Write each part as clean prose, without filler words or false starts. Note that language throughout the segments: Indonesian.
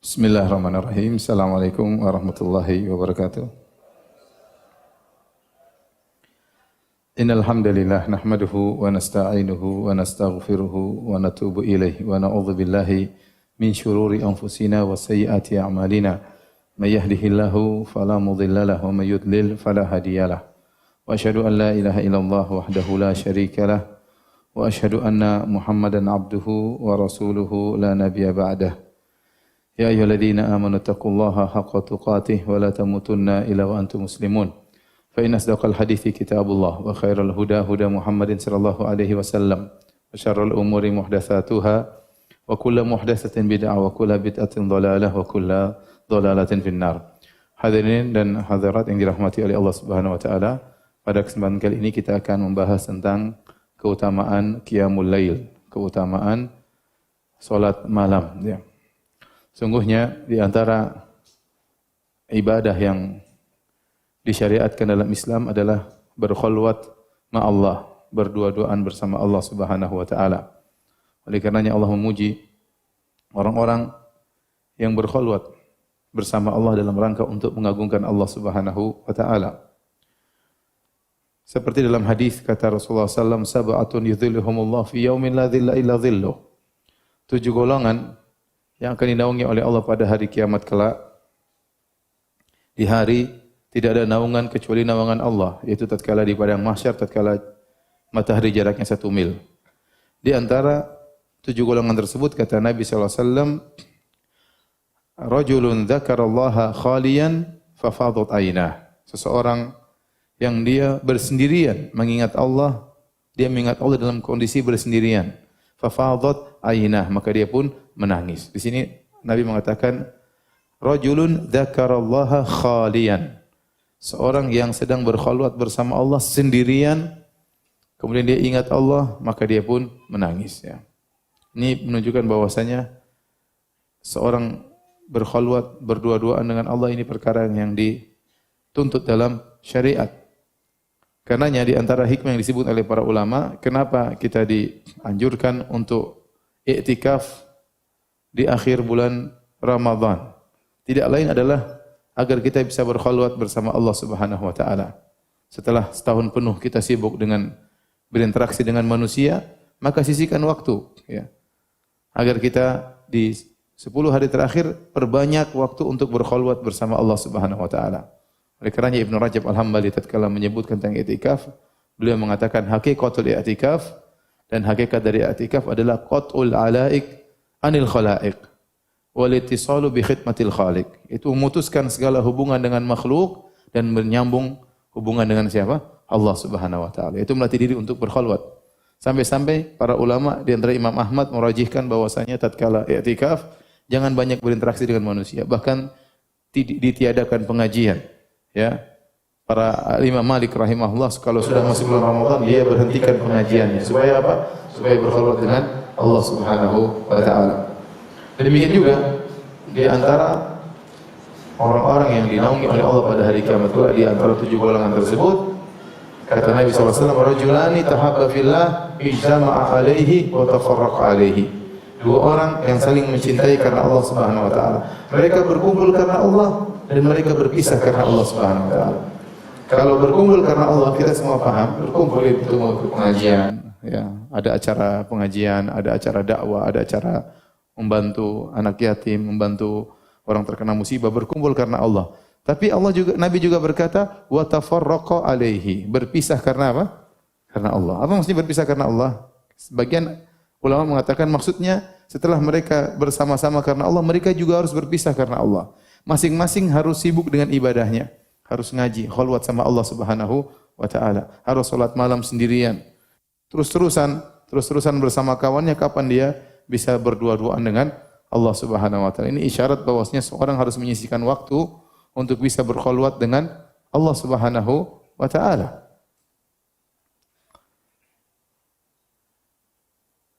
Bismillahirrahmanirrahim. Assalamualaikum warahmatullahi wabarakatuh. Innal hamdalillah nahmaduhu wa nasta'inuhu wa nastaghfiruhu wa natubu ilaihi wa na'udzu billahi min shururi anfusina wa sayyiati a'malina. May yahdihillahu fala mudilla lahu wa may yudlil fala hadiyalah. Wa asyhadu an la ilaha illallah wahdahu la syarika lah wa asyhadu anna Muhammadan abduhu wa rasuluhu la nabiyya ba'dah. Ya ayyuhalladzina amanu taqullaha haqqa tuqatih wa la tamutunna illa wa antum muslimun. Fa inna asdaqal hadithi kitabullah wa khairal huda huda Muhammadin sallallahu alaihi wasallam wa syarrul umuri muhdatsatuha wa kullu muhdatsatin bid'ah wa kullu bid'atin dhalalah wa kullu dhalalatin finnar. Hadirin dan hadirat yang dirahmati oleh Allah Subhanahu wa taala, pada kesempatan kali ini kita akan membahas tentang keutamaan qiyamul lail, keutamaan salat malam ya. Sungguhnya di antara ibadah yang disyariatkan dalam Islam adalah berkhulwat ma Allah, berdua-duaan bersama Allah Subhanahu wa taala. Oleh karenanya Allah memuji orang-orang yang berkhulwat bersama Allah dalam rangka untuk mengagungkan Allah Subhanahu wa taala. Seperti dalam hadis kata Rasulullah sallallahu alaihi wasallam, sab'atun yudhilluhumullah fi yaumin la dhilla illa dhilluh. 7 golongan yang akan dinaungi oleh Allah pada hari kiamat kelak. Di hari tidak ada naungan kecuali naungan Allah, yaitu tatkala di padang mahsyar, tatkala matahari jaraknya 1 mil. Di antara 7 golongan tersebut kata Nabi sallallahu alaihi wasallam, rajulun dzakarallaha khaliyan fafadat ainah. Seseorang yang dia bersendirian mengingat Allah, dia mengingat Allah dalam kondisi bersendirian. Fafadat ainah, maka dia pun menangis. Di sini Nabi mengatakan rajulun dzakarallaha khaliyan. Seorang yang sedang berkhulwat bersama Allah sendirian, kemudian dia ingat Allah, maka dia pun menangis ya. Ini menunjukkan bahwasanya seorang berkhulwat berdua-duaan dengan Allah ini perkara yang dituntut dalam syariat. Karenanya di antara hikmah yang disebut oleh para ulama, kenapa kita dianjurkan untuk i'tikaf di akhir bulan Ramadan. Tidak lain adalah agar kita bisa berkhulwat bersama Allah Subhanahu wa taala. Setelah setahun penuh kita sibuk dengan berinteraksi dengan manusia, maka sisihkan waktu ya. Agar kita di 10 hari terakhir perbanyak waktu untuk berkhulwat bersama Allah Subhanahu wa taala. Oleh karenanya Ibnu Rajab Al-Hambali tatkala menyebutkan tentang i'tikaf, beliau mengatakan hakikatul i'tikaf, dan hakikat dari i'tikaf adalah qat'ul alaik anil khalaiq wal ittisalu bi khidmatil khaliq. Itu memutuskan segala hubungan dengan makhluk dan menyambung hubungan dengan siapa? Allah Subhanahu wa taala. Itu melatih diri untuk berkhulwat. Sampai-sampai para ulama di antara Imam Ahmad merajihkan bahwasanya tatkala i'tikaf jangan banyak berinteraksi dengan manusia, bahkan ditiadakan pengajian. Ya. Para Imam Malik rahimahullah kalau sudah masuk bulan Ramadan dia berhentikan pengajiannya supaya apa? Supaya berkhulwat dengan Allah Subhanahu wa taala. Demikian juga di antara orang-orang yang dinaungi oleh Allah pada hari kiamat kelak, di antara 7 golongan tersebut kata Nabi sallallahu alaihi wasallam, rajulani tahabba fillah ijtama'a alaihi wa tafarraqa alaihi. 2 orang yang saling mencintai karena Allah Subhanahu wa taala. Mereka berkumpul karena Allah dan mereka berpisah karena Allah Subhanahu wa taala. Kalau berkumpul karena Allah, kita semua paham, berkumpul itu mengikuti pengajian, ya, ada acara pengajian, ada acara dakwah, ada acara membantu anak yatim, membantu orang terkena musibah, berkumpul karena Allah. Tapi Allah juga, Nabi juga berkata, wa tafarraqa alaihi, berpisah karena apa? Karena Allah. Apa maksudnya berpisah karena Allah? Sebagian ulama mengatakan maksudnya setelah mereka bersama-sama karena Allah, mereka juga harus berpisah karena Allah. Masing-masing harus sibuk dengan ibadahnya, harus ngaji, khulwat sama Allah Subhanahu wa taala, harus salat malam sendirian. Terus-terusan bersama kawannya, kapan dia bisa berdua-duaan dengan Allah Subhanahu wa taala. Ini isyarat bahwasanya seorang harus menyisihkan waktu untuk bisa berkhulwat dengan Allah Subhanahu wa taala.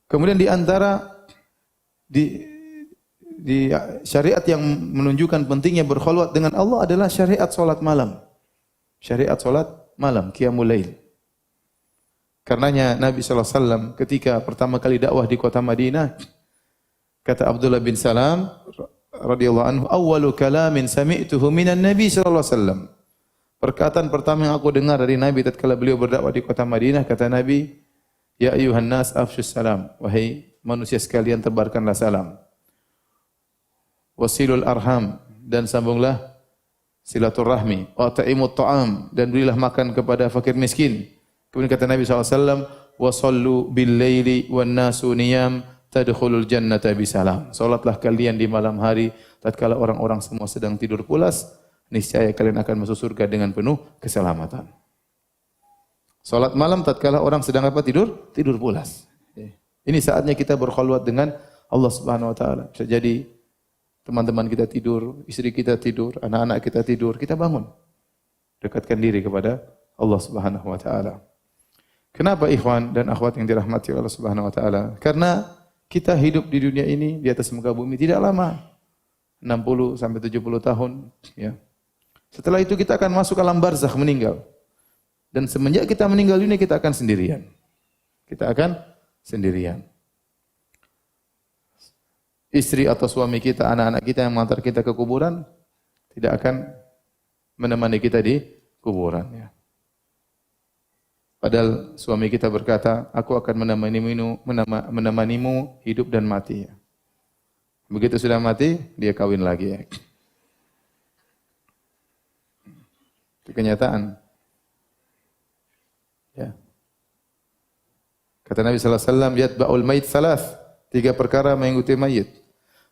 Kemudian di antara di syariat yang menunjukkan pentingnya berkhulwat dengan Allah adalah syariat salat malam. Syariat salat malam, qiyamul lail. Karenanya Nabi sallallahu alaihi wasallam ketika pertama kali dakwah di kota Madinah, kata Abdullah bin Salam radhiyallahu anhu, "Awwalu kalamin sami'tuhu minan Nabi sallallahu alaihi wasallam." Perkataan pertama yang aku dengar dari Nabi tatkala beliau berdakwah di kota Madinah, kata Nabi, "Ya ayyuhan nas afshus salam." Wahai manusia sekalian, tebarkanlah salam. "Wasilul arham." Dan sambunglah silaturahmi. "Wa ta'imut ta'am." Dan berilah makan kepada fakir miskin. Kemudian kata Nabi SAW, "Wa sallu bil laili wan nasu niyam tadkhulul jannata bisalam." Salatlah kalian di malam hari tatkala orang-orang semua sedang tidur pulas, niscaya kalian akan masuk surga dengan penuh keselamatan. Salat malam tatkala orang sedang apa? Tidur pulas. Ini saatnya kita berkhulwat dengan Allah Subhanahu wa taala. Bisa jadi teman-teman kita tidur, istri kita tidur, anak-anak kita tidur, kita bangun. Dekatkan diri kepada Allah Subhanahu wa taala. Kenapa ikhwan dan akhwat yang dirahmati Allah Subhanahu wa taala? Karena kita hidup di dunia ini di atas muka bumi tidak lama. 60 sampai 70 tahun, ya. Setelah itu kita akan masuk alam barzakh, meninggal. Dan semenjak kita meninggal dunia kita akan sendirian. Kita akan sendirian. Istri atau suami kita, anak-anak kita yang mengantar kita ke kuburan tidak akan menemani kita di kuburan, ya. Padahal suami kita berkata, "Aku akan menemanimu hidup dan mati." Begitu sudah mati, dia kawin lagi. Itu kenyataan. Ya. Kata Nabi sallallahu alaihi wasallam, "Yatba'ul mayit salas." 3 perkara mengikuti mayit.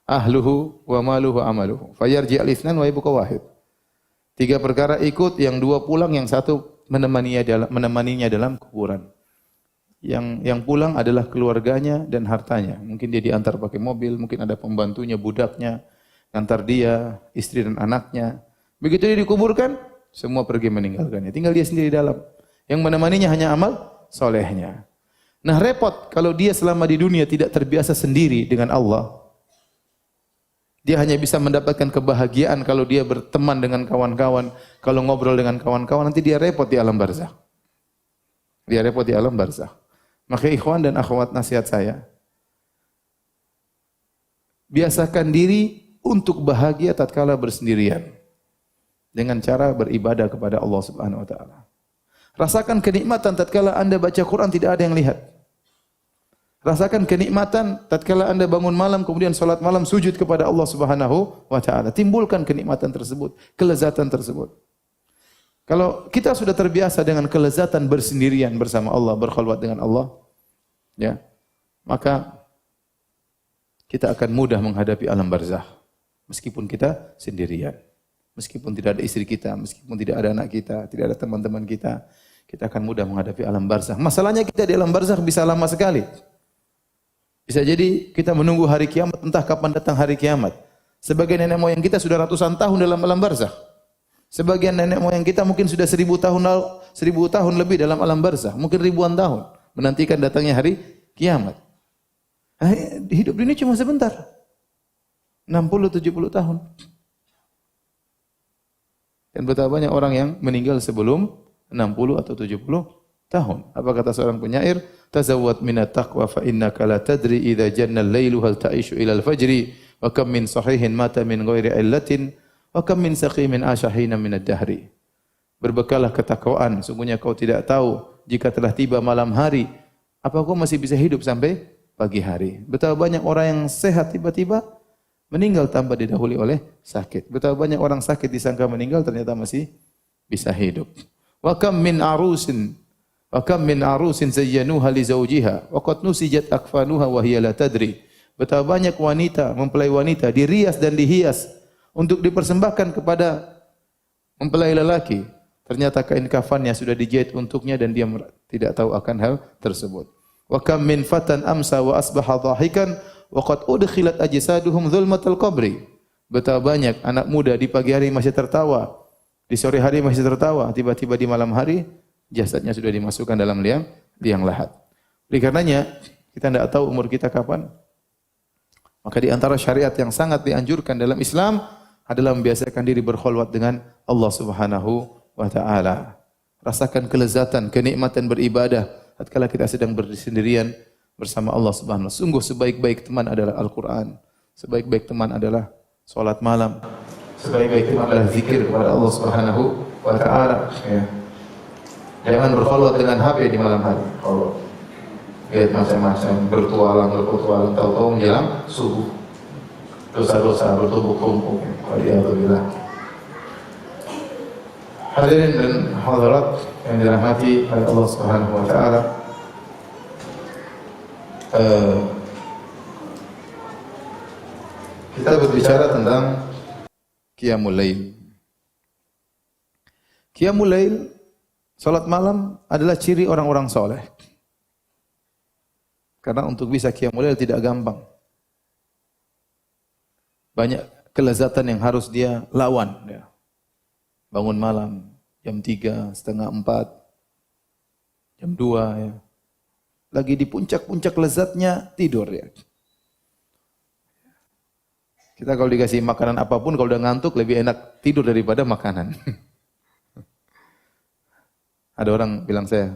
Ahluhu wa maluhu wa amaluhu. Fayarji al-itsnan wa yabqa wahid. 3 perkara ikut, yang 2 pulang, yang 1 menemaninya dalam kuburan. Yang pulang adalah keluarganya dan hartanya. Mungkin dia diantar pakai mobil, mungkin ada pembantunya, budaknya, antar dia, istri dan anaknya. Begitu dia dikuburkan, semua pergi meninggalkannya. Tinggal dia sendiri dalam. Yang menemaninya hanya amal solehnya. Nah, repot kalau dia selama di dunia tidak terbiasa sendiri dengan Allah. Dia hanya bisa mendapatkan kebahagiaan kalau dia berteman dengan kawan-kawan, kalau ngobrol dengan kawan-kawan, nanti dia repot di alam barzakh. Dia repot di alam barzakh. Maka ikhwan dan akhwat, nasihat saya, biasakan diri untuk bahagia tatkala bersendirian dengan cara beribadah kepada Allah Subhanahu wa taala. Rasakan kenikmatan tatkala Anda baca Quran tidak ada yang lihat. Rasakan kenikmatan tatkala Anda bangun malam kemudian salat malam sujud kepada Allah Subhanahu wa taala. Timbulkan kenikmatan tersebut, kelezatan tersebut. Kalau kita sudah terbiasa dengan kelezatan bersendirian bersama Allah, berkhulwat dengan Allah, ya, maka kita akan mudah menghadapi alam barzakh meskipun kita sendirian. Meskipun tidak ada istri kita, meskipun tidak ada anak kita, tidak ada teman-teman kita, kita akan mudah menghadapi alam barzakh. Masalahnya kita di alam barzakh bisa lama sekali. Bisa jadi kita menunggu hari kiamat, entah kapan datang hari kiamat. Sebagian nenek moyang kita sudah ratusan tahun dalam alam barzakh. Sebagian nenek moyang kita mungkin sudah 1000 tahun lebih dalam alam barzakh, mungkin ribuan tahun menantikan datangnya hari kiamat. Nah, hidup ini cuma sebentar. 60-70 tahun. Dan betapa banyak orang yang meninggal sebelum 60 atau 70 tahun. Apa kata seorang penyair? Tazawwad minat taqwa fa innaka la tadri idza janna al-lailu hal ta'ishu ila al-fajri wa kam min sahihin mata min ghairi illatin wa kam min saqimin ashahina min ad-dahri. Berbekallah ketakwaan, sungguhnya kau tidak tahu jika telah tiba malam hari, apa kau masih bisa hidup sampai pagi hari. Betapa banyak orang yang sehat tiba-tiba meninggal tanpa didahului oleh sakit. Betapa banyak orang sakit disangka meninggal ternyata masih bisa hidup. Wa kam min arusin zayyanuha li zawjiha wa qad nusijat akfanuha wa hiya la tadri. Betapa banyak wanita, mempelai wanita dirias dan dihias untuk dipersembahkan kepada mempelai lelaki. Ternyata kain kafannya sudah dijahit untuknya dan dia tidak tahu akan hal tersebut. Wa kam min fatan amsa wa asbaha dhahikan wa qad udkhilat ajsaduhum zulmatal qabri. Betapa banyak anak muda di pagi hari masih tertawa, di sore hari masih tertawa, tiba-tiba di malam hari jasadnya sudah dimasukkan dalam liang lahat. Oleh karenanya, kita tidak tahu umur kita kapan. Maka di antara syariat yang sangat dianjurkan dalam Islam adalah membiasakan diri berkhulwat dengan Allah Subhanahu wa taala. Rasakan kelezatan, kenikmatan beribadah tatkala kita sedang bersendirian bersama Allah Subhanahu wa taala. Sungguh sebaik-baik teman adalah Al-Qur'an. Sebaik-baik teman adalah salat malam. Sebaik-baik itu adalah zikir kepada Allah Subhanahu wa taala, ya. Jangan berkhulwat dengan HP di malam hari. Kalau lihat macam-macam, bertualang, tahu-tahu menjelang subuh. Dosa-dosa bertumpuk-tumpuk. Waliyadzubillah. Hadirin dan hadirat yang dirahmati oleh Allah Subhanahu wa taala. Kita berbicara tentang Qiyamul Lail. Qiyamul Lail, salat malam adalah ciri orang-orang soleh. Karena untuk bisa Qiyamul Lail tidak gampang. Banyak kelezatan yang harus dia lawan. Ya. Bangun malam, jam 3, setengah 4, jam 2. Ya. Lagi di puncak-puncak lezatnya, tidur. Ya. Kita kalau dikasih makanan apapun, kalau udah ngantuk lebih enak tidur daripada makanan. Ada orang bilang saya,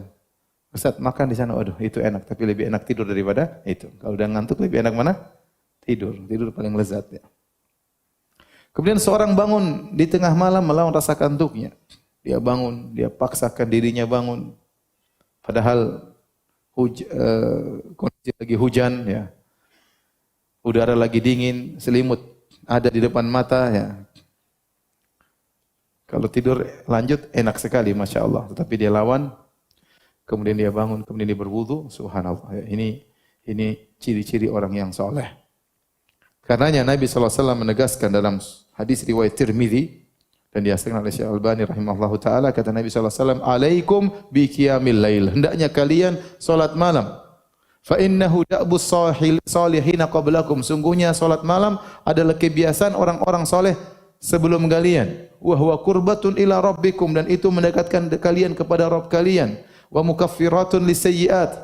Ustaz makan di sana, waduh itu enak, tapi lebih enak tidur daripada itu. Kalau udah ngantuk lebih enak mana? Tidur paling lezat ya. Kemudian seorang bangun di tengah malam melawan rasa kantuknya. Dia bangun, dia paksakan dirinya bangun. Padahal kondisi lagi hujan ya. Udara lagi dingin, selimut ada di depan mata ya. Kalau tidur lanjut enak sekali Masya Allah. Tetapi dia lawan, kemudian dia bangun, kemudian dia berwudu, subhanallah. Ya, ini ciri-ciri orang yang soleh. Karenanya Nabi SAW menegaskan dalam hadis riwayat Tirmidzi dan dihasilkan oleh Syekh Albani rahimahullahu taala, kata Nabi SAW, alaikum bi qiyamil lail. Hendaknya kalian salat malam. Fa innahu da'bus salihina qablakum. Sungguhnya salat malam adalah kebiasaan orang-orang soleh sebelum kalian. Wa huwa qurbatun ila rabbikum, dan itu mendekatkan kalian kepada Rabb kalian. Wa mukaffiratun lisayyi'at,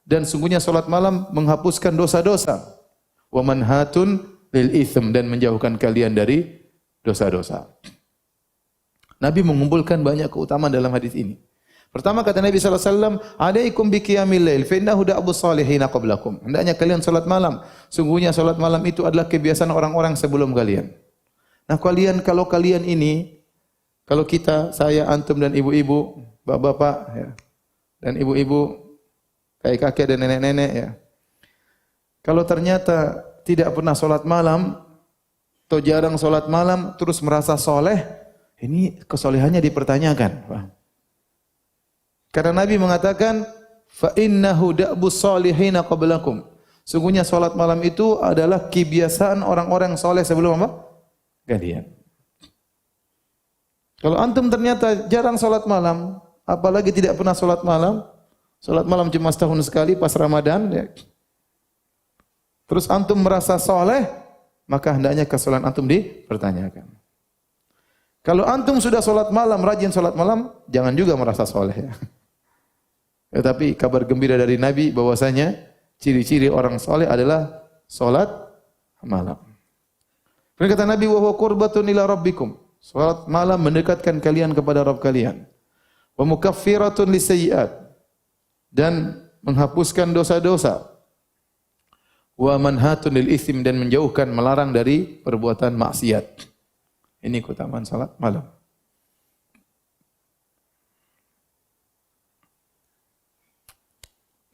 dan sungguhnya salat malam menghapuskan dosa-dosa. Wa manhatun lil itsm, dan menjauhkan kalian dari dosa-dosa. Nabi mengumpulkan banyak keutamaan dalam hadis ini. Pertama kata Nabi SAW, alaikum bi qiyamil lail, fa innahu da'bus salihina qablakum. Hendaknya kalian salat malam. Sungguhnya salat malam itu adalah kebiasaan orang-orang sebelum kalian. Nah kalau kalian ini, kalau kita, saya, antum dan ibu-ibu, bapak-bapak ya, dan ibu-ibu, kakek-kakek dan nenek-nenek ya. Kalau ternyata tidak pernah salat malam atau jarang salat malam terus merasa soleh, ini kesolehannya dipertanyakan. Paham? Karena Nabi mengatakan, fa innahu da'bus salihina qablakum. Sungguhnya salat malam itu adalah kebiasaan orang-orang soleh sebelum apa? Kalian. Kalau antum ternyata jarang salat malam, apalagi tidak pernah salat malam cuma setahun sekali pas Ramadan, ya. Terus antum merasa soleh, maka hendaknya kesolehan antum dipertanyakan. Kalau antum sudah salat malam, rajin salat malam, jangan juga merasa soleh ya. Tetapi kabar gembira dari Nabi bahwasanya ciri-ciri orang soleh adalah salat malam. Dan kata Nabi, wa huwa qurbatun ila rabbikum. Salat malam mendekatkan kalian kepada Rabb kalian. Wa mukaffiratun lisayyi'at, dan menghapuskan dosa-dosa. Wa manhatun lil itsm, dan menjauhkan, melarang dari perbuatan maksiat. Ini keutamaan salat malam.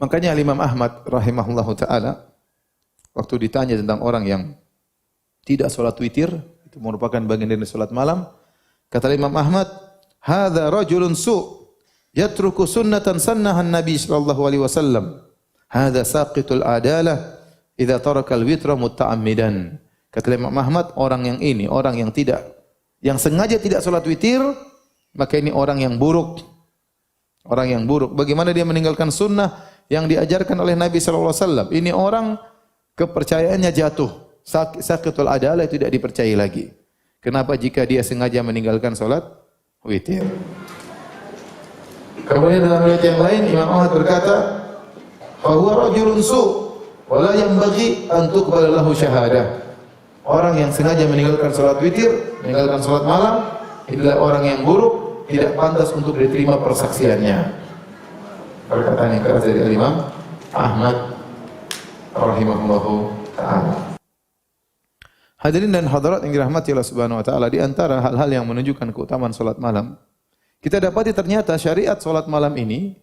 Makanya Imam Ahmad rahimahullahu taala waktu ditanya tentang orang yang tidak salat witir, itu merupakan bagian dari salat malam, kata Imam Ahmad, hadza rajulun su' yatruku sunnatan sannahan Nabi sallallahu alaihi wasallam. Hadza saqitul adalah idza taraka al-witra muta'ammidan. Kata Imam Ahmad, orang yang sengaja tidak salat witir, maka ini orang yang buruk. Orang yang buruk. Bagaimana dia meninggalkan sunnah yang diajarkan oleh Nabi sallallahu alaihi wasallam? Ini orang kepercayaannya jatuh. Saqitul adalah tidak dipercayai lagi. Kenapa jika dia sengaja meninggalkan salat witir? Kemudian dalam riwayat yang lain Imam Ahmad berkata, fa huwa rajulun su' wala yanbaghi an tuqbala lahu syahadah. Orang yang sengaja meninggalkan salat witir, meninggalkan salat malam, adalah orang yang buruk, tidak pantas untuk diterima persaksiannya. Perkataan yang keras dari Imam Ahmad rahimahullahu taala. Hadirin dan hadirat yang dirahmati Allah Subhanahu wa taala, di antara hal-hal yang menunjukkan keutamaan salat malam, kita dapati ternyata syariat salat malam ini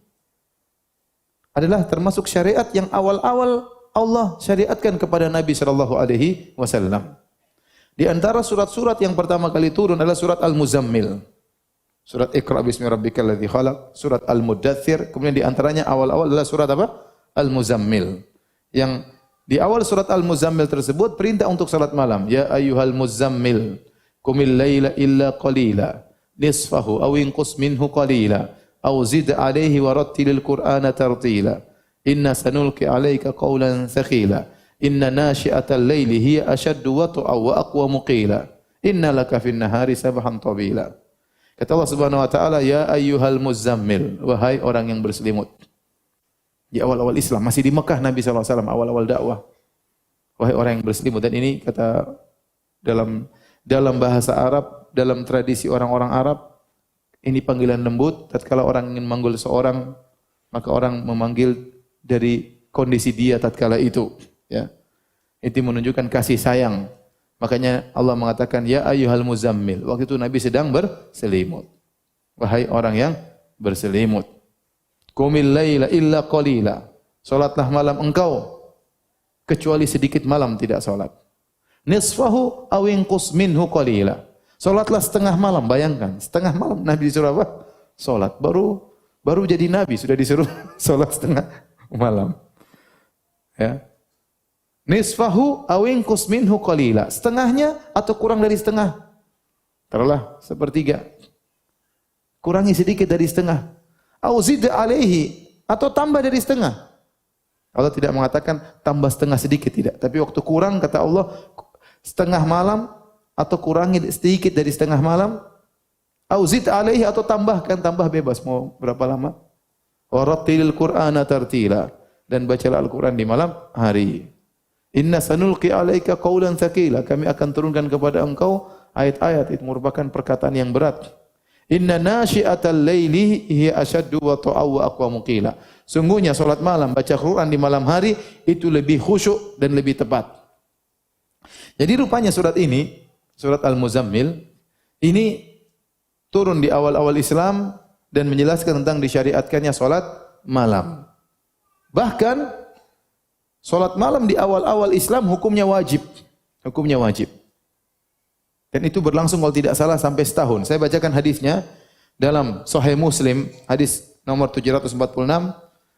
adalah termasuk syariat yang awal-awal Allah syariatkan kepada Nabi sallallahu alaihi wasallam. Di antara surat-surat yang pertama kali turun adalah surat Al-Muzammil. Surat Iqra bismi rabbikal ladzi khalaq, surat Al-Muddatsir, kemudian di antaranya awal-awal adalah surat apa? Al-Muzammil. Yang di awal surat Al-Muzammil tersebut perintah untuk salat malam. Ya ayyuhal muzammil, qumil laila illa qalila, nisfahu aw inqus minhu qalila, aw zid alaihi wa rattilil qur'ana tartila. Inna sanulqi 'alaika qawlan thaqila. Inna nashi'atal laili hiya ashaddu wat'a wa aqwamu qila. Inna laka fin nahari sabhan tawila. Kata Allah Subhanahu wa taala, ya ayyuhal muzammil, wahai orang yang berselimut. Di awal-awal Islam, masih di Mekah Nabi SAW, awal-awal dakwah. Wahai orang yang berselimut. Dan ini kata dalam bahasa Arab, dalam tradisi orang-orang Arab, ini panggilan lembut. Tatkala orang ingin memanggil seorang, maka orang memanggil dari kondisi dia tatkala itu. Ya. Itu menunjukkan kasih sayang. Makanya Allah mengatakan, ya ayyuhal muzammil. Waktu itu Nabi sedang berselimut. Wahai orang yang berselimut. Qumil laila illa qalila. Salatlah malam engkau kecuali sedikit malam tidak salat. Nisfahu aw inqus minhu qalila. Salatlah setengah malam, bayangkan, setengah malam Nabi disuruh apa? Salat. Baru jadi nabi sudah disuruh salat setengah malam. Ya. Nisfahu aw inqus minhu qalila. Setengahnya atau kurang dari setengah. Taruhlah sepertiga. Kurangi sedikit dari setengah. Au zid alaihi, atau tambah dari setengah. Allah tidak mengatakan tambah setengah sedikit, tidak. Tapi waktu kurang kata Allah setengah malam atau kurangi sedikit dari setengah malam. Au zid alaihi, atau tambahkan, tambah bebas mau berapa lama. Wa rattilil qur'ana tartila, dan bacalah Al-Qur'an di malam hari. Inna sanulqi alaika qawlan tsaqila, kami akan turunkan kepada engkau ayat-ayat itu merupakan perkataan yang berat. Inna nashi'atal laili hiya ashaddu wa ta'aw wa aqwamu qila. Sungguhnya salat malam, baca Quran di malam hari itu lebih khusyuk dan lebih tepat. Jadi rupanya surat ini, surat Al-Muzammil, ini turun di awal-awal Islam dan menjelaskan tentang disyariatkannya salat malam. Bahkan salat malam di awal-awal Islam hukumnya wajib. Hukumnya wajib. Dan itu berlangsung kalau tidak salah sampai setahun. Saya bacakan hadisnya dalam Sahih Muslim, hadis nomor 746.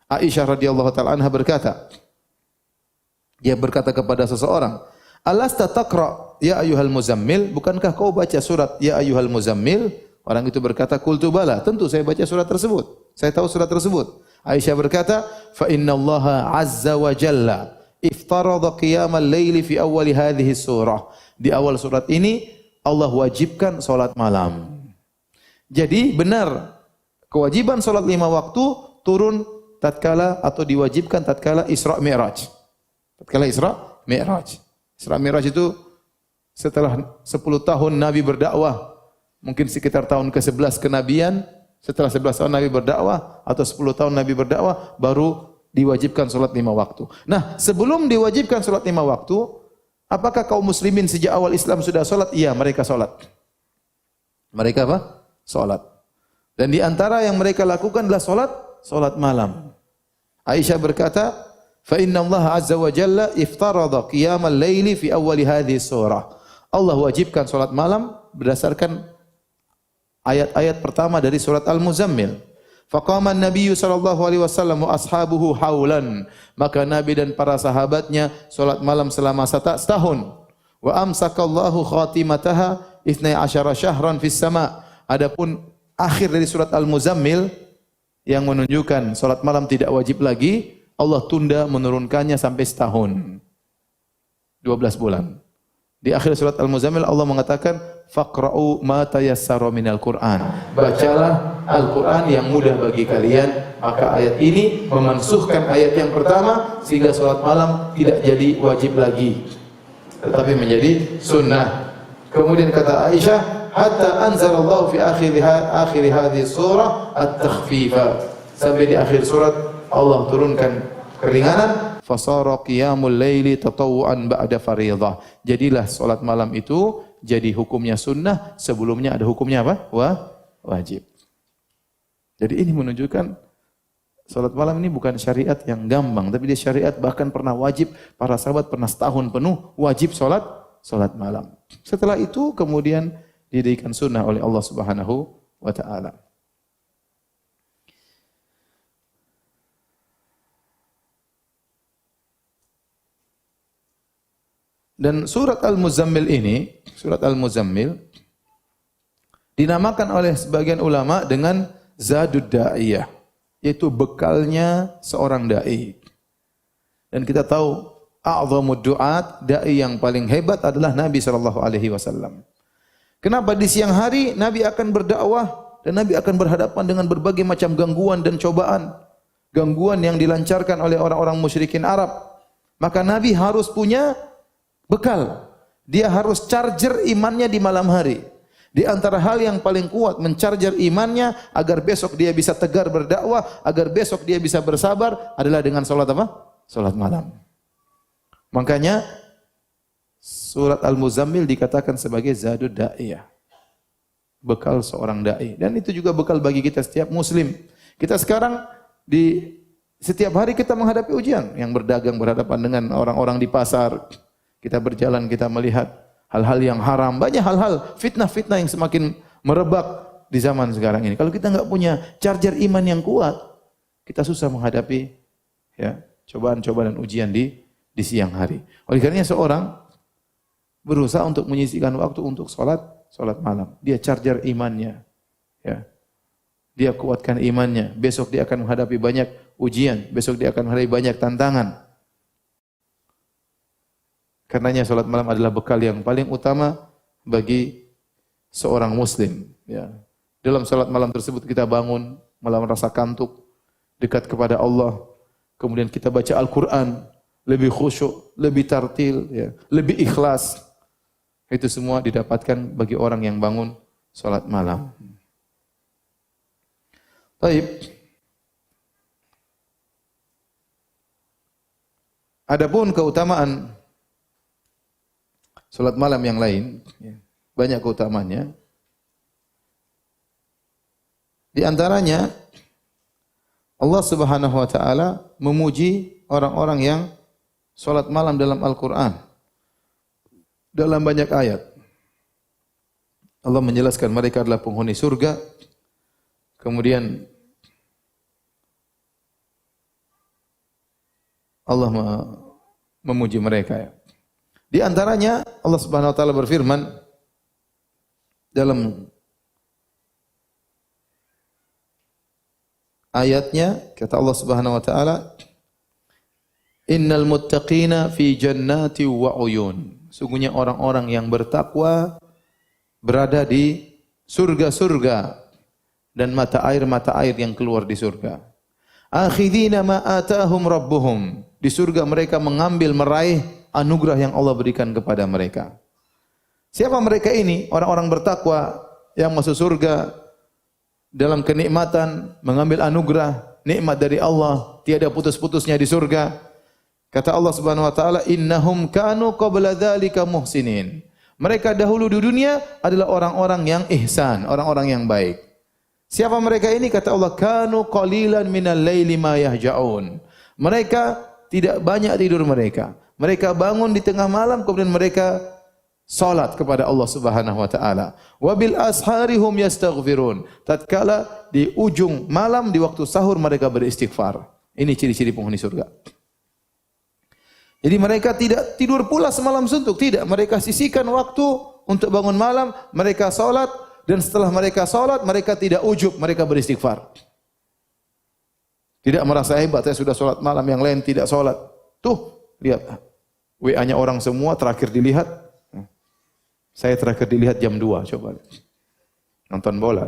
Aisyah radhiyallahu taala anha berkata, dia berkata kepada seseorang, "Alasta taqra ya ayyuhal muzammil? Bukankah kau baca surat ya ayyuhal muzammil?" Orang itu berkata, "Qultu bala." Tentu saya baca surat tersebut. Saya tahu surat tersebut. Aisyah berkata, "Fa innallaha azza wa jalla iftarada qiyamal laili fi awwali hadhihi surah." Di awal surat ini Allah wajibkan salat malam. Jadi benar kewajiban salat 5 waktu turun tatkala atau diwajibkan tatkala Isra Mi'raj. Tatkala Isra Mi'raj. Isra Mi'raj itu setelah 10 tahun Nabi berdakwah, mungkin sekitar tahun ke-11 kenabian, setelah 11 tahun Nabi berdakwah atau 10 tahun Nabi berdakwah baru diwajibkan salat 5 waktu. Nah, sebelum diwajibkan salat 5 waktu, apakah kaum muslimin sejak awal Islam sudah salat? Iya, mereka salat. Mereka apa? Salat. Dan di antara yang mereka lakukan adalah salat malam. Aisyah berkata, "Fa inna Allah azza wa jalla iftarada qiyamal laili fi awwali hadhihi surah." Allah wajibkan salat malam berdasarkan ayat-ayat pertama dari surat Al-Muzammil. Faqama an-nabiy sallallahu alaihi wasallam wa ashabuhu haulan. Maka Nabi dan para sahabatnya salat malam selama setahun. Wa amsakallahu khatimataha 12 syahran fis sama. Adapun akhir dari surat Al-Muzammil yang menunjukkan salat malam tidak wajib lagi, Allah tunda menurunkannya sampai setahun. 12 bulan. Di akhir surat Al-Muzammil Allah mengatakan faqra'u ma tayassara minal Qur'an. Bacalah Al-Qur'an yang mudah bagi kalian. Maka ayat ini memansuhkan ayat yang pertama sehingga salat malam tidak jadi wajib lagi tetapi menjadi sunnah. Kemudian kata Aisyah, hatta anzalallahu fi akhir hadhihi surah at-takhfifa. Sampai di akhir surat Allah turunkan keringanan. fasara qiyamul laili tatawwuan ba'da fardhah. Jadilah salat malam itu jadi hukumnya sunnah, sebelumnya ada hukumnya apa? Wajib. Jadi ini menunjukkan salat malam ini bukan syariat yang gampang, tapi dia syariat bahkan pernah wajib, para sahabat pernah setahun penuh wajib salat malam. Setelah itu kemudian didirikan sunnah oleh Allah Subhanahu wa taala. Dan surat Al-Muzammil ini, surat Al-Muzammil dinamakan oleh sebagian ulama dengan Zadud Da'iyah, yaitu bekalnya seorang dai. Dan kita tahu a'zamud du'at, dai yang paling hebat adalah Nabi sallallahu alaihi wasallam. Kenapa di siang hari Nabi akan berdakwah dan Nabi akan berhadapan dengan berbagai macam gangguan dan cobaan, gangguan yang dilancarkan oleh orang-orang musyrikin Arab. Maka Nabi harus punya bekal. Dia harus charger imannya di malam hari. Di antara hal yang paling kuat mencharger imannya agar besok dia bisa tegar berdakwah, agar besok dia bisa bersabar adalah dengan salat apa? Salat malam. Makanya surat Al-Muzammil dikatakan sebagai Zadud Da'iyah. Bekal seorang dai. Dan itu juga bekal bagi kita setiap muslim. Kita sekarang di setiap hari kita menghadapi ujian, yang berdagang berhadapan dengan orang-orang di pasar. Kita berjalan, kita melihat hal-hal yang haram, banyak hal-hal fitnah-fitnah yang semakin merebak di zaman sekarang ini. Kalau kita enggak punya charger iman yang kuat, kita susah menghadapi ya cobaan-cobaan dan ujian di siang hari. Oleh karenanya seorang berusaha untuk menyisihkan waktu untuk salat malam. Dia charger imannya, ya. Dia kuatkan imannya. Besok dia akan menghadapi banyak ujian, besok dia akan menghadapi banyak tantangan. Karenanya salat malam adalah bekal yang paling utama bagi seorang muslim, ya. Dalam salat malam tersebut kita bangun malam rasa kantuk, dekat kepada Allah. Kemudian kita baca Al-Qur'an, lebih khusyuk, lebih tartil, ya, lebih ikhlas. Itu semua didapatkan bagi orang yang bangun salat malam. Baik. Adapun keutamaan salat malam yang lain, banyak keutamaannya. Di antaranya Allah Subhanahu wa taala memuji orang-orang yang salat malam dalam Al-Qur'an. Dalam banyak ayat. Allah menjelaskan mereka adalah penghuni surga. Kemudian Allah memuji mereka, ya. Di antaranya Allah Subhanahu wa taala berfirman dalam ayatnya, kata Allah Subhanahu wa taala, "Innal muttaqina fi jannati wa uyun." Sungguhnya orang-orang yang bertakwa berada di surga-surga dan mata air yang keluar di surga. Akhidina ma atahum rabbuhum. Di surga mereka mengambil, meraih anugerah yang Allah berikan kepada mereka. Siapa mereka ini? Orang-orang bertakwa yang masuk surga dalam kenikmatan, mengambil anugerah, nikmat dari Allah, tiada putus-putusnya di surga. Kata Allah Subhanahu wa taala, "Innahum kanu qabla dzalika muhsinin." Mereka dahulu di dunia adalah orang-orang yang ihsan, orang-orang yang baik. Siapa mereka ini? Kata Allah, "Kanu qalilan minal laili ma yahja'un." Mereka tidak banyak tidur mereka. Mereka bangun di tengah malam, kemudian mereka salat kepada Allah Subhanahu wa taala. Wa bil asharihum yastaghfirun. Tatkala di ujung malam di waktu sahur mereka beristighfar. Ini ciri-ciri penghuni surga. Jadi mereka tidak tidur pula semalam suntuk, tidak. Mereka sisihkan waktu untuk bangun malam, mereka salat, dan setelah mereka salat mereka tidak ujub, mereka beristighfar. Tidak merasa hebat, saya sudah salat malam, yang lain tidak salat. Tuh, lihat, WA-nya orang semua terakhir dilihat. Saya terakhir dilihat jam 2, coba. Nonton bola.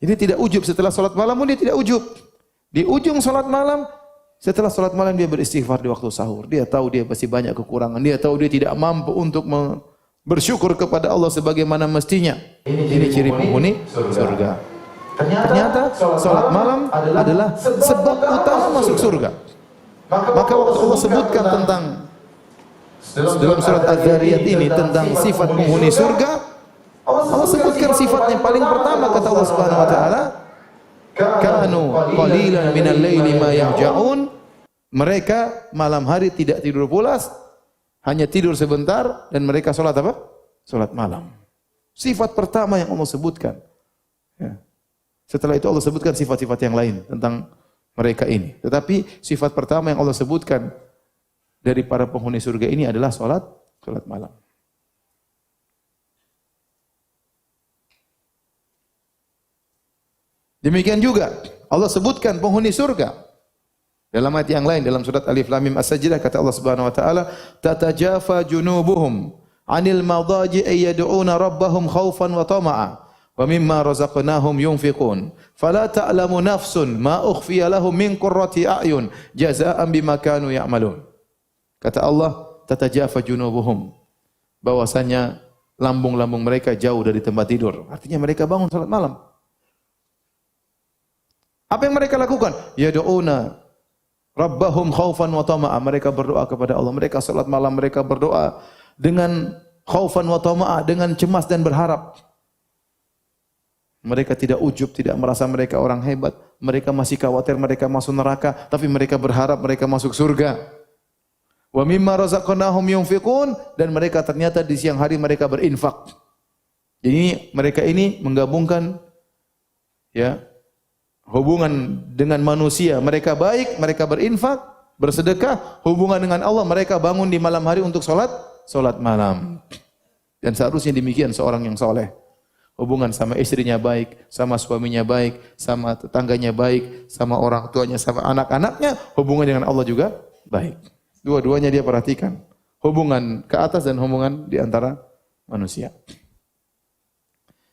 Ini tidak ujub, setelah salat malam pun dia tidak ujub. Di ujung salat malam, setelah salat malam dia beristighfar di waktu sahur. Dia tahu dia pasti banyak kekurangan. Dia tahu dia tidak mampu untuk bersyukur kepada Allah sebagaimana mestinya. Ini ciri penghuni surga. Ternyata salat malam adalah sebab utama masuk surga. Maka waktu Allah sebutkan tentang dalam surat Az-Zariyat ini tentang sifat penghuni surga, Allah sebutkan sifatnya paling pertama kata Allah Subhanahu wa taala, kanu qalilan minal laili ma yahja'un. Mereka malam hari tidak tidur pulas, hanya tidur sebentar, dan mereka salat apa? Salat malam. Sifat pertama yang Allah sebutkan. Ya. Setelah itu Allah sebutkan sifat-sifat yang lain tentang mereka ini. Tetapi sifat pertama yang Allah sebutkan dari para penghuni surga ini adalah salat malam. Demikian juga Allah sebutkan penghuni surga dalam ayat yang lain, dalam surat Alif Lam Mim As-Sajdah, kata Allah Subhanahu wa taala, tatajafa junubuhum 'anil madaji'i yad'una rabbahum khaufan wa tama'a wa mimma razaqnahum yunfiqun fala ta'lamu nafsun ma ukhfiya lahum min qurrati a'yun jazaa'an bima kanu ya'malun. Kata Allah, tatajafa junubuhum, bahwasanya lambung-lambung mereka jauh dari tempat tidur. Artinya mereka bangun salat malam. Apa yang mereka lakukan? Yad'una Rabbahum khaufan wa tama'a, mereka berdoa kepada Allah. Mereka salat malam, mereka berdoa dengan khaufan wa tama'a, dengan cemas dan berharap. Mereka tidak ujub, tidak merasa mereka orang hebat. Mereka masih khawatir mereka masuk neraka, tapi mereka berharap mereka masuk surga. Wa mimma razaqnahum yunfiqun, dan mereka ternyata di siang hari mereka berinfak. Jadi mereka ini menggabungkan ya hubungan dengan manusia, mereka baik, mereka berinfak, bersedekah, hubungan dengan Allah, mereka bangun di malam hari untuk salat malam. Dan seharusnya demikian seorang yang soleh. Hubungan sama istrinya baik, sama suaminya baik, sama tetangganya baik, sama orang tuanya, sama anak-anaknya, hubungan dengan Allah juga baik. Dua-duanya dia perhatikan. Hubungan ke atas dan hubungan di antara manusia.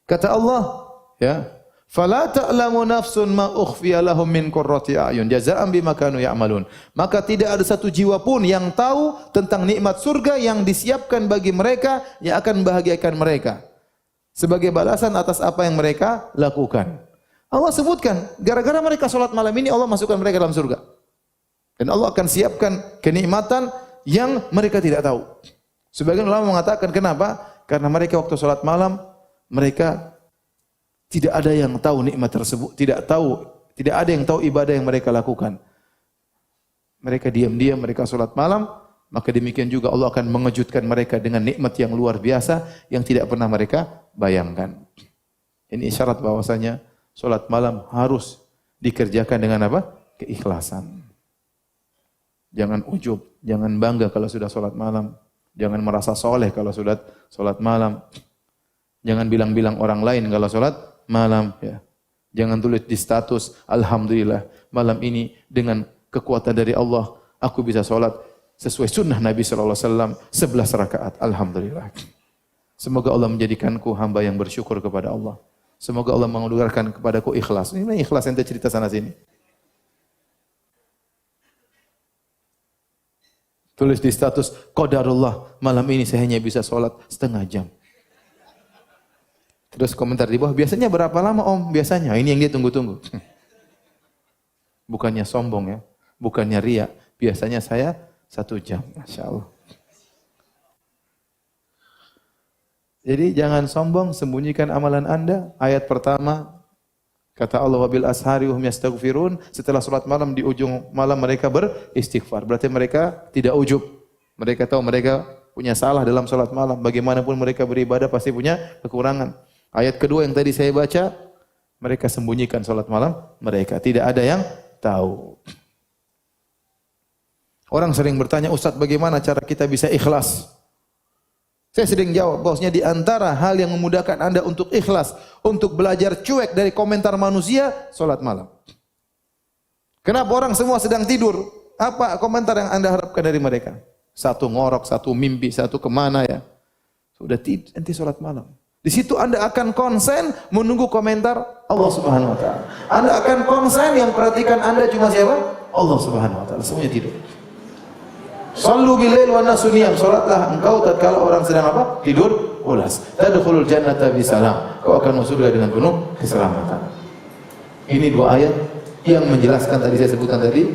Kata Allah, ya, fala ta'lamu nafsun ma ukhfiya lahum min qurrati a'yun jazaa'an bima kanu ya'malun. Maka tidak ada satu jiwa pun yang tahu tentang nikmat surga yang disiapkan bagi mereka yang akan membahagiakan mereka sebagai balasan atas apa yang mereka lakukan. Allah sebutkan, gara-gara mereka salat malam ini Allah masukkan mereka dalam surga. Dan Allah akan siapkan kenikmatan yang mereka tidak tahu. Sebagian ulama mengatakan kenapa? Karena mereka waktu salat malam mereka tidak ada yang tahu nikmat tersebut, tidak ada yang tahu ibadah yang mereka lakukan. Mereka diam-diam, mereka salat malam, maka demikian juga Allah akan mengejutkan mereka dengan nikmat yang luar biasa yang tidak pernah mereka bayangkan. Ini isyarat bahwasanya salat malam harus dikerjakan dengan apa? Keikhlasan. Jangan ujub, jangan bangga kalau sudah salat malam, jangan merasa soleh kalau sudah salat malam. Jangan bilang-bilang orang lain kalau salat malam, ya. Jangan tulis di status, alhamdulillah malam ini dengan kekuatan dari Allah aku bisa salat sesuai sunnah Nabi sallallahu alaihi wasallam 11 rakaat. Alhamdulillah. Semoga Allah menjadikanku hamba yang bersyukur kepada Allah. Semoga Allah menganugerahkan kepadaku ikhlas. Ini ikhlas ente cerita sana sini. Tulis di status qadarullah, malam ini saya hanya bisa salat setengah jam. Terus komentar di bawah, biasanya berapa lama om? Biasanya, ini yang dia tunggu-tunggu. Bukannya sombong ya, bukannya riya. Biasanya saya 1 jam, Masya Allah. Jadi jangan sombong, sembunyikan amalan anda. Ayat pertama, kata Allah, wabil ashari hum yastaghfirun. Setelah salat malam, di ujung malam mereka beristighfar. Berarti mereka tidak ujub. Mereka tahu mereka punya salah dalam salat malam. Bagaimanapun mereka beribadah pasti punya kekurangan. Ayat kedua yang tadi saya baca, mereka sembunyikan salat malam mereka. Tidak ada yang tahu. Orang sering bertanya, Ustaz bagaimana cara kita bisa ikhlas? Saya sering jawab, bahwasanya di antara hal yang memudahkan anda untuk ikhlas, untuk belajar cuek dari komentar manusia, salat malam. Kenapa orang semua sedang tidur? Apa komentar yang anda harapkan dari mereka? Satu ngorok, satu mimpi, satu kemana ya. Sudah nanti salat malam. Di situ anda akan konsen menunggu komentar Allah Subhanahu wa taala. Anda akan konsen yang perhatikan anda cuma siapa? Allah Subhanahu wa taala. Semuanya tidur. Sallu bilail wa nasu niyam. Salatlah engkau tatkala orang sedang apa? Tidur pulas. Tadkhulul jannata bisalam. Kau akan masuk surga dengan penuh keselamatan. Ini 2 ayat yang menjelaskan tadi saya sebutkan tadi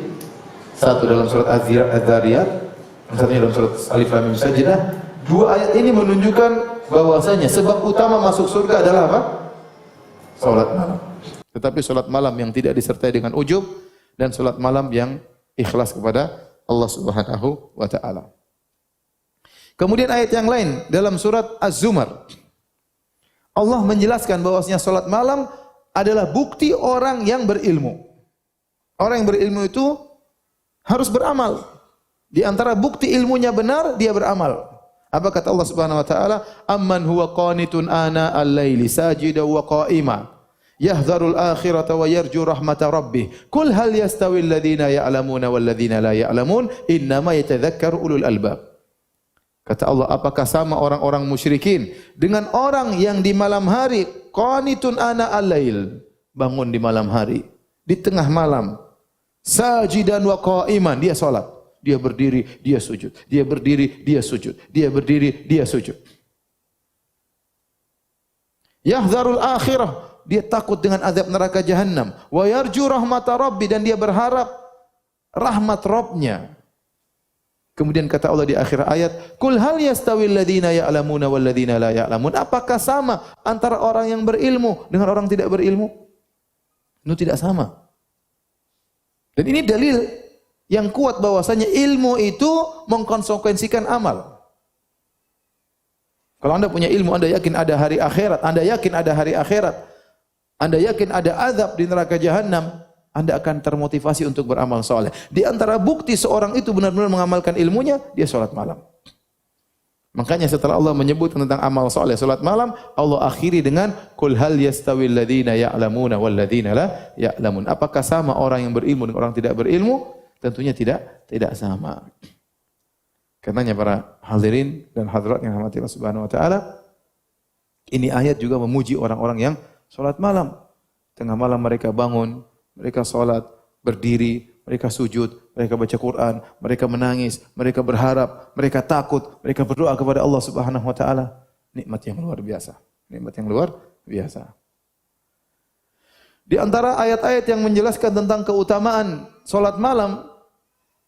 Satu dalam surat Az-Zariyat, satunya dalam surat Alif Lam Mim Sajdah. Dua ayat ini menunjukkan bahwasanya sebab utama masuk surga adalah apa? Salat malam. Tetapi salat malam yang tidak disertai dengan ujub dan salat malam yang ikhlas kepada Allah Subhanahu wa taala. Kemudian ayat yang lain dalam surat Az-Zumar, Allah menjelaskan bahwasanya salat malam adalah bukti orang yang berilmu. Orang yang berilmu itu harus beramal. Di antara bukti ilmunya benar, dia beramal. Apa kata Allah Subhanahu wa taala? Amman huwa qanitun ana al-laili sajida wa qa'ima yahdharul akhirata wa yarju rahmata rabbih. Qul hal yastawi alladhina ya'lamuna wal ladzina la ya'lamun innama yatadhakkaru ulul albab. Kata Allah, apakah sama orang-orang musyrikin dengan orang yang di malam hari qanitun ana al-lail, bangun di malam hari, di tengah malam, sajidan wa qa'iman, dia salat, dia berdiri, dia sujud, dia berdiri, dia sujud, dia berdiri, dia sujud. Yahdharul akhirah, dia takut dengan azab neraka jahannam, wa yarju rahmata rabbi, dan dia berharap rahmat Rabbnya. Kemudian kata Allah di akhir ayat, "Qul hal yastawil ladzina ya'lamuna wal ladzina la ya'lamun?" Apakah sama antara orang yang berilmu dengan orang tidak berilmu? Itu tidak sama. Dan ini dalil yang kuat bahwasanya ilmu itu mengkonsekuensikan amal. Kalau Anda punya ilmu, Anda yakin ada hari akhirat, Anda yakin ada hari akhirat, Anda yakin ada azab di neraka jahannam, Anda akan termotivasi untuk beramal soleh. Di antara bukti seorang itu benar-benar mengamalkan ilmunya, dia sholat malam. Makanya setelah Allah menyebut tentang amal soleh, sholat malam, Allah akhiri dengan Qul hal yastawil ladzina ya'lamuna wal ladzina la ya'lamun. Apakah sama orang yang berilmu dengan orang tidak berilmu? Tentunya tidak sama. Karenanya para hadirin dan hadirat yang dirahmati Allah Subhanahu wa taala, ini ayat juga memuji orang-orang yang sholat malam. Tengah malam mereka bangun, mereka salat, berdiri, mereka sujud, mereka baca Quran, mereka menangis, mereka berharap, mereka takut, mereka berdoa kepada Allah Subhanahu wa taala. Nikmat yang luar biasa. Nikmat yang luar biasa. Di antara ayat-ayat yang menjelaskan tentang keutamaan salat malam,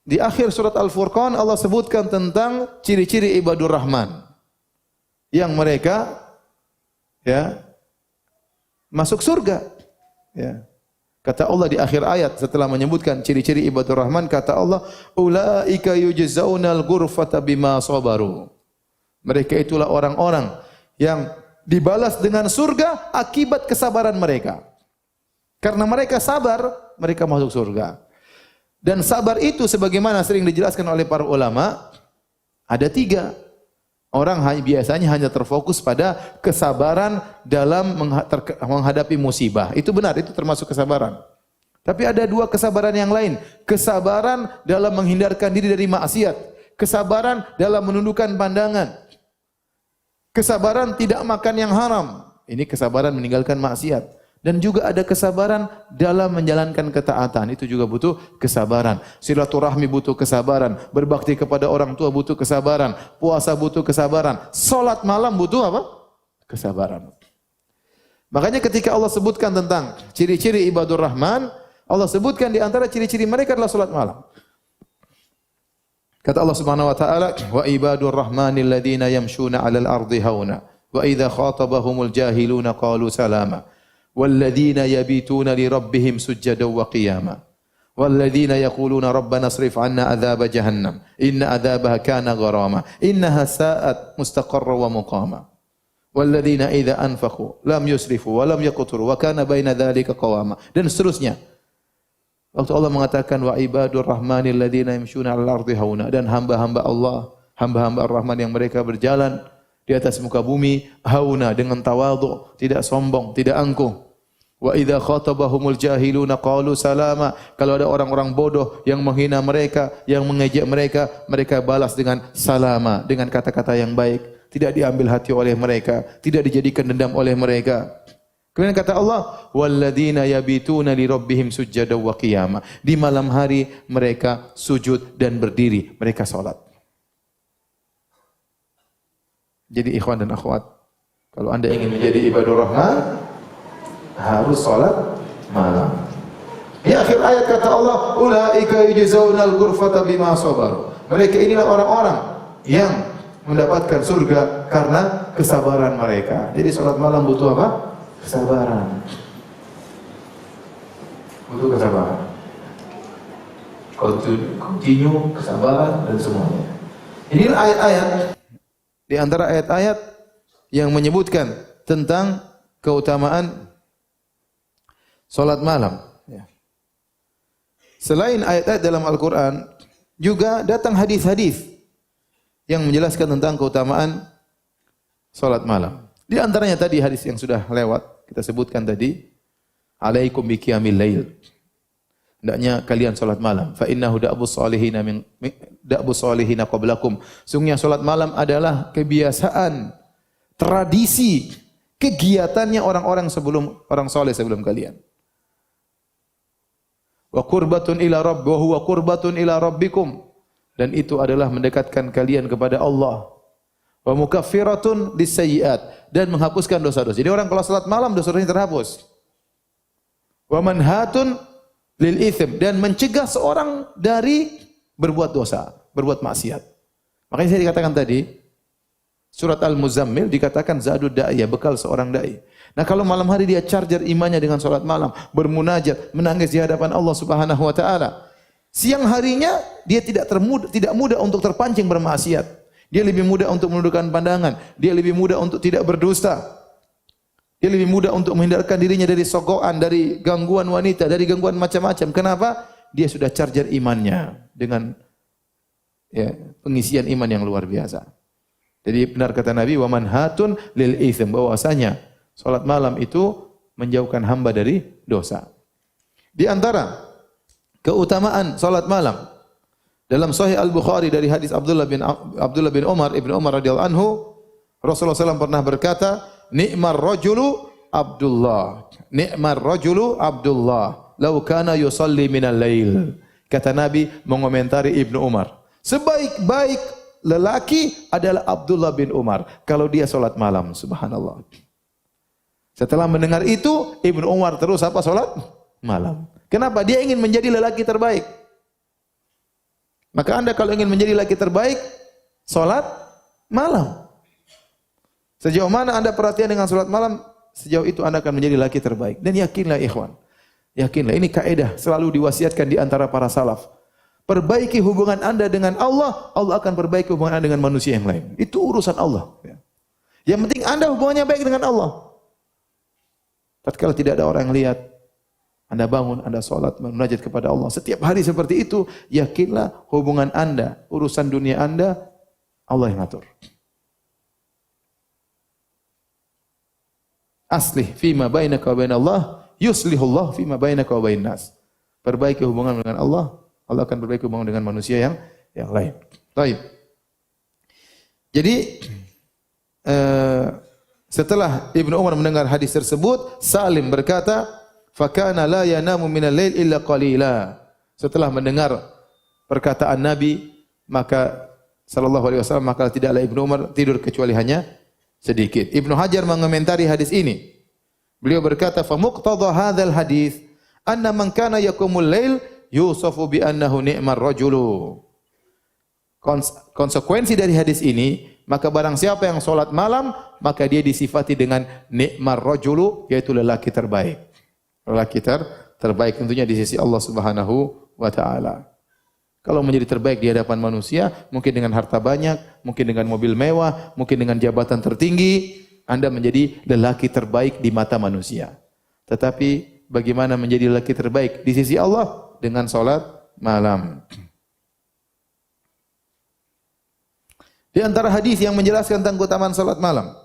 di akhir surat Al-Furqan Allah sebutkan tentang ciri-ciri ibadur Rahman yang mereka masuk surga. Ya. Kata Allah di akhir ayat setelah menyebutkan ciri-ciri ibadur Rahman, kata Allah, ulaika yujzaunal ghurfata bima sabaru. Mereka itulah orang-orang yang dibalas dengan surga akibat kesabaran mereka. Karena mereka sabar, mereka masuk surga. Dan sabar itu sebagaimana sering dijelaskan oleh para ulama, ada 3. Orang biasanya hanya terfokus pada kesabaran dalam menghadapi musibah. Itu benar, itu termasuk kesabaran. Tapi ada 2 kesabaran yang lain. Kesabaran dalam menghindarkan diri dari maksiat. Kesabaran dalam menundukkan pandangan. Kesabaran tidak makan yang haram. Ini kesabaran meninggalkan maksiat. Dan juga ada kesabaran dalam menjalankan ketaatan. Itu juga butuh kesabaran. Silaturahmi butuh kesabaran. Berbakti kepada orang tua butuh kesabaran. Puasa butuh kesabaran. Salat malam butuh apa? Kesabaran. Makanya ketika Allah sebutkan tentang ciri-ciri ibadur Rahman, Allah sebutkan di antara ciri-ciri mereka adalah salat malam. Kata Allah Subhanahu wa taala, "Wa ibadur rahmanil ladzina yamshuna 'alal ardi hauna, wa idza khatabahumul jahiluna qalu salama." والذين يبيتون لربهم سجدا وقياما والذين يقولون ربنا اصرف عنا عذاب جهنم إن عذابها كان غراما إنها ساءت مستقرا ومقاما والذين إذا أنفقوا لم يسرفوا ولم يقتروا وكان بين ذلك قواما. Dan seterusnya. Waktu Allah mengatakan wa ibadur rahmanil ladzina yamshuna 'alal ardi hauna, dan hamba-hamba Allah, hamba-hamba Ar-Rahman yang mereka berjalan di atas muka bumi hauna, dengan tawadhu, tidak sombong, tidak angkuh. Wa idza khatabahumul jahiluna qalu salama. Kalau ada orang-orang bodoh yang menghina mereka, yang mengejek mereka, mereka balas dengan salama, dengan kata-kata yang baik, tidak diambil hati oleh mereka, tidak dijadikan dendam oleh mereka. Kemudian kata Allah, walladzina yabituna li rabbihim sujada wa qiyama. Di malam hari mereka sujud dan berdiri, mereka salat. Jadi ikhwan dan akhwat, kalau Anda ingin menjadi ibadur Rahman, harus salat malam. Di akhir ayat kata Allah, ulaika yujzaunal ghurfata bima sabaru. Mereka inilah orang-orang yang mendapatkan surga karena kesabaran mereka. Jadi salat malam butuh apa? Kesabaran. Butuh kesabaran. Continue, kesabaran dan semuanya. Inilah ayat-ayat di antara ayat-ayat yang menyebutkan tentang keutamaan salat malam. Selain ayat-ayat dalam Al-Quran, juga datang hadis-hadis yang menjelaskan tentang keutamaan salat malam. Di antaranya tadi hadis yang sudah lewat, kita sebutkan tadi, alaikum biqiyamil lail. Hendaknya kalian salat malam. Fa innahu da'bus salihina qablakum. Sungguhnya salat malam adalah kebiasaan, tradisi, kegiatannya orang-orang saleh sebelum kalian. Wa qurbatun ila rabb wa huwa qurbatun ila rabbikum, dan itu adalah mendekatkan kalian kepada Allah. Wa mukaffiratun lisayyi'at, dan menghapuskan dosa-dosa. Jadi orang kalau salat malam dosa-dosanya terhapus. Wa manhatun lil itsm, dan mencegah seorang dari berbuat dosa, berbuat maksiat. Makanya saya dikatakan tadi surat Al-Muzammil dikatakan zadud da'iyah, bekal seorang dai. Nah, kalau malam hari dia charger imannya dengan salat malam, bermunajat, menangis di hadapan Allah Subhanahu wa taala. Siang harinya dia tidak mudah untuk terpancing bermaksiat. Dia lebih mudah untuk menundukkan pandangan, dia lebih mudah untuk tidak berdusta. Dia lebih mudah untuk menghindarkan dirinya dari sogokan, dari gangguan wanita, dari gangguan macam-macam. Kenapa? Dia sudah charger imannya dengan pengisian iman yang luar biasa. Jadi benar kata Nabi, wa manhatun lil itsm, bahwasanya salat malam itu menjauhkan hamba dari dosa. Di antara keutamaan salat malam dalam Sahih Al-Bukhari dari hadis Abdullah bin Umar radhiyallahu anhu, Rasulullah SAW pernah berkata, ni'mar rajulu Abdullah, ni'mar rajulu Abdullah, law kana yusalli minal lail. Kata Nabi mengomentari Ibnu Umar, sebaik-baik lelaki adalah Abdullah bin Umar kalau dia salat malam. Subhanallah. Setelah mendengar itu, Ibnu Umar terus salat malam. Kenapa? Dia ingin menjadi lelaki terbaik. Maka Anda kalau ingin menjadi lelaki terbaik, salat malam. Sejauh mana Anda perhatian dengan salat malam, sejauh itu Anda akan menjadi lelaki terbaik. Dan yakinlah ikhwan, yakinlah, ini kaidah selalu diwasiatkan di antara para salaf. Perbaiki hubungan Anda dengan Allah, Allah akan perbaiki hubungan Anda dengan manusia yang lain. Itu urusan Allah. Yang penting Anda hubungannya baik dengan Allah. Tatkala tidak ada orang yang lihat, Anda bangun, Anda salat, munajat kepada Allah. Setiap hari seperti itu, yakinlah hubungan Anda, urusan dunia Anda, Allah yang atur. Aslih fima bainaka wa bain Allah, yuslihullah fima bainaka wa bain nas. Perbaiki hubungan dengan Allah, Allah akan perbaiki hubungan dengan manusia yang lain. Baik. Jadi setelah Ibnu Umar mendengar hadis tersebut, Salim berkata, "Fakana la yanamu minal lail illa qalila." Setelah mendengar perkataan Nabi, maka sallallahu alaihi wasallam, maka tidaklah Ibnu Umar tidur kecuali hanya sedikit. Ibnu Hajar mengomentari hadis ini. Beliau berkata, "Fa muqtadha hadzal hadis anna man kana yaqumul lail yusafu bi annahu ni'mar rajulu." Konsekuensi dari hadis ini, maka barang siapa yang salat malam, maka dia disifati dengan ni'mar rajulu, yaitu lelaki terbaik. Lelaki terbaik tentunya di sisi Allah Subhanahu wa taala. Kalau menjadi terbaik di hadapan manusia, mungkin dengan harta banyak, mungkin dengan mobil mewah, mungkin dengan jabatan tertinggi, Anda menjadi lelaki terbaik di mata manusia. Tetapi bagaimana menjadi lelaki terbaik di sisi Allah? Dengan salat malam. Di antara hadis yang menjelaskan tentang keutamaan salat malam,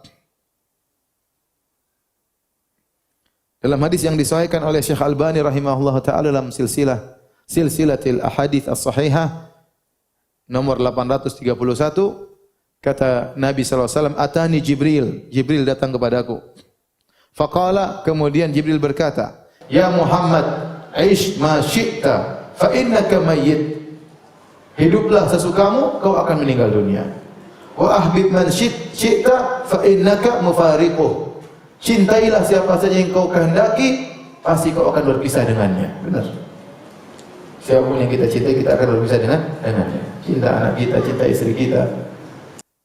dalam hadis yang disahihkan oleh Syekh Albani rahimahullah taala dalam silsilatil ahadits as-sahihah nomor 831, kata Nabi sallallahu alaihi wasallam, "Atani Jibril datang kepadaku." Faqala, kemudian Jibril berkata, "Ya Muhammad, aish ma syi'ta fa innaka mayyit." Hiduplah sesukamu, kau akan meninggal dunia. Wa ahbib man syi'ta fa innaka mufariquh. Cintailah siapa saja yang kau kehendaki, pasti kau akan berpisah dengannya. Benar. Siapapun yang kita cintai, kita akan berpisah dengannya. Cinta anak kita, cinta istri kita,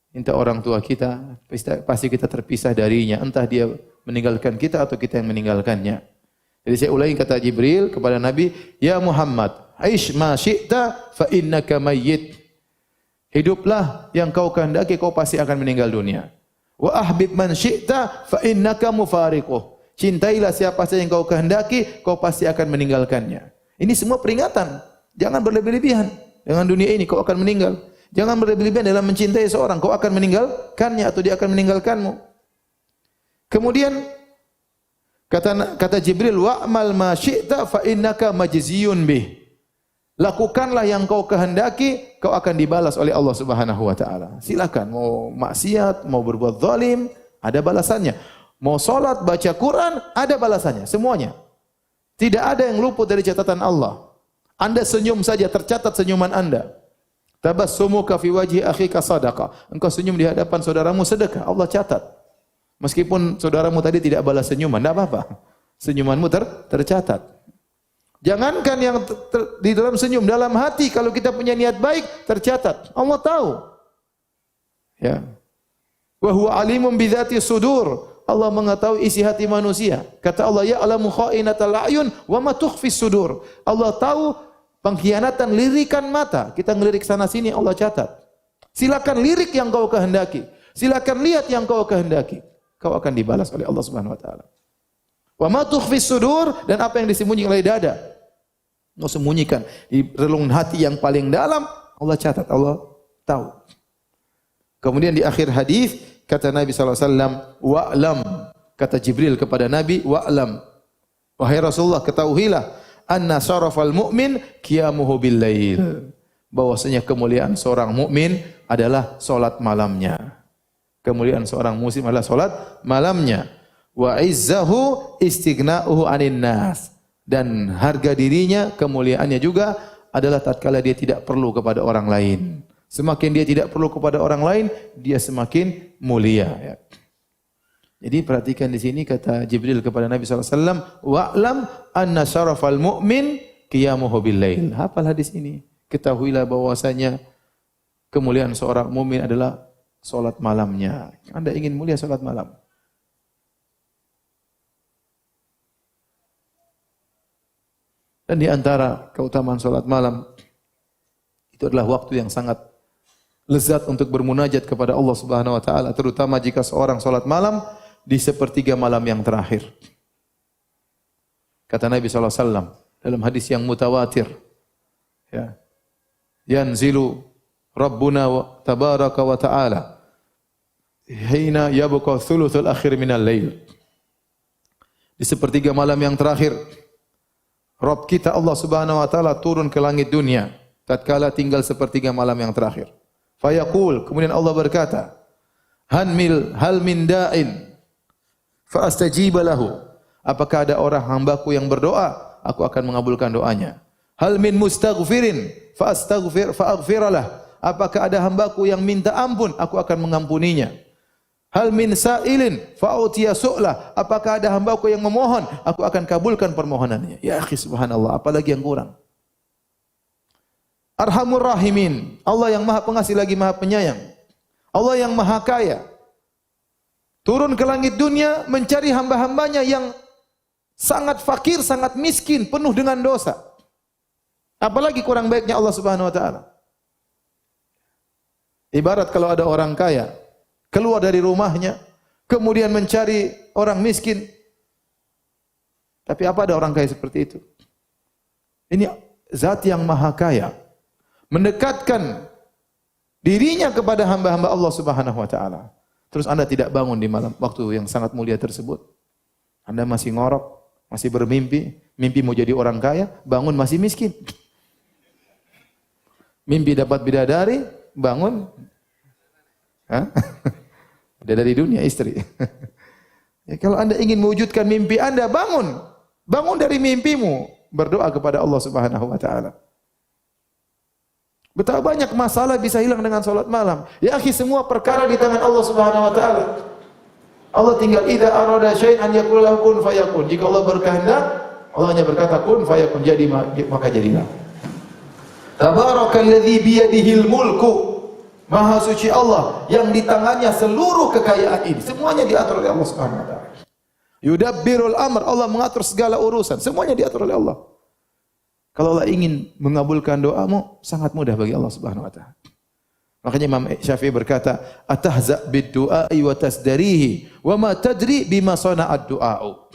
cinta orang tua kita, pasti kita terpisah darinya. Entah dia meninggalkan kita atau kita yang meninggalkannya. Jadi saya ulangi kata Jibril kepada Nabi, Ya Muhammad, aish ma syi'ta fa innaka mayyit. Hiduplah yang kau kehendaki, kau pasti akan meninggal dunia. Wa ahbib man syi'ta fa innaka mufariquh. Cintailah siapa saja yang kau kehendaki, kau pasti akan meninggalkannya. Ini semua peringatan. Jangan berlebih-lebihan dengan dunia ini, kau akan meninggal. Jangan berlebih-lebihan dalam mencintai seorang, kau akan meninggalkannya atau dia akan meninggalkanmu. Kemudian kata Jibril, wa'mal ma syi'ta fa innaka majziyun bih. Lakukanlah yang kau kehendaki, kau akan dibalas oleh Allah Subhanahu wa taala. Silakan mau maksiat, mau berbuat zalim, ada balasannya. Mau salat, baca Quran, ada balasannya, semuanya. Tidak ada yang luput dari catatan Allah. Anda senyum saja tercatat senyuman Anda. Tabassumuka fi wajhi akhika sadaqah. Engkau senyum di hadapan saudaramu sedekah, Allah catat. Meskipun saudaramu tadi tidak balas senyuman, tidak apa-apa. Senyumanmu tercatat. Jangankan yang di dalam senyum, dalam hati kalau kita punya niat baik tercatat. Allah tahu. Ya. Wa huwa alimun bi dzati sudur. Allah mengetahui isi hati manusia. Kata Allah, ya'lamu kha'inatal a'yun wa ma tukhfis sudur. Allah tahu pengkhianatan lirikan mata. Kita ngelirik sana sini, Allah catat. Silakan lirik yang kau kehendaki. Silakan lihat yang kau kehendaki. Kau akan dibalas oleh Allah Subhanahu wa taala. Wa ma tukhfis sudur, dan apa yang disembunyikan oleh dada. Kau sembunyikan di relung hati yang paling dalam, Allah catat, Allah tahu. Kemudian di akhir hadis kata Nabi sallallahu alaihi wasallam, wa'lam, kata Jibril kepada Nabi, wa'lam, wahai Rasulullah, ketahuilah, anna syarafal mu'min qiyamuhu bil lail, bahwasanya kemuliaan seorang mukmin adalah salat malamnya. Kemuliaan seorang muslim adalah salat malamnya. Wa izzahu istighna'uhu 'anil nas, dan harga dirinya, kemuliaannya juga adalah tatkala dia tidak perlu kepada orang lain. Semakin dia tidak perlu kepada orang lain, dia semakin mulia. Ya. Jadi perhatikan di sini kata Jibril kepada Nabi SAW, wa'lam anna syarafal mu'min qiyamuhu bil lail. Hafal hadis ini. Ketahuilah bahwasanya kemuliaan seorang mukmin adalah salat malamnya. Anda ingin mulia, salat malam. Dan di antara keutamaan salat malam itu adalah waktu yang sangat lezat untuk bermunajat kepada Allah Subhanahu wa taala, terutama jika seorang salat malam di sepertiga malam yang terakhir. Kata Nabi sallallahu alaihi wasallam dalam hadis yang mutawatir, ya. Yanzilu Rabbuna wa tabaraka wa taala hina yabqa thuluthul akhir minal lail. Di sepertiga malam yang terakhir, Rabb kita Allah Subhanahu wa taala turun ke langit dunia tatkala tinggal sepertiga malam yang terakhir. Fayaqul, kemudian Allah berkata, hal min da'in fa astajiba lahu. Apakah ada orang hambaku yang berdoa, aku akan mengabulkan doanya. Hal min mustaghfirin fa aghfiralah. Apakah ada hambaku yang minta ampun, aku akan mengampuninya. Hal min sa'ilin fa utiya su'lah. Apakah ada hambaku yang memohon, aku akan kabulkan permohonannya. Ya akhi, subhanallah, apalagi yang kurang. Arhamur Rahimin, Allah yang maha pengasih lagi maha penyayang. Allah yang maha kaya. Turun ke langit dunia mencari hamba-hambanya yang sangat fakir, sangat miskin, penuh dengan dosa. Apalagi kurang baiknya Allah Subhanahu wa taala. Ibarat kalau ada orang kaya keluar dari rumahnya, kemudian mencari orang miskin. Tapi apa ada orang kaya seperti itu? Ini zat yang maha kaya, mendekatkan dirinya kepada hamba-hamba Allah Subhanahu wa taala. Terus Anda tidak bangun di malam waktu yang sangat mulia tersebut. Anda masih ngorok, masih bermimpi, mimpi mau jadi orang kaya, bangun masih miskin. Mimpi dapat bidadari, bangun bidadari dunia istri. Ya, kalau Anda ingin mewujudkan mimpi Anda, bangun. Bangun dari mimpimu, berdoa kepada Allah Subhanahu wa taala. Betapa banyak masalah bisa hilang dengan salat malam. Ya akhi, semua perkara di tangan Allah Subhanahu wa taala. Allah tinggal idza arada syai'an yaqul lahu kun fayakun. Jika Allah berkehendak, Allah hanya berkata kun fayakun, jadi maka jadilah. Tabarakalladzi biyadihil mulku. Maha suci Allah yang di tangannya seluruh kekayaan ini. Semuanya diatur oleh Allah Subhanahu wa taala. Yudabbirul amr, Allah mengatur segala urusan. Semuanya diatur oleh Allah. Kalau Allah ingin mengabulkan doamu, sangat mudah bagi Allah Subhanahu wa taala. Makanya Imam Syafi'i berkata, "Atahza bid-du'ai wa tasdarihi, wa ma tadri bima sana'ad du'a'u."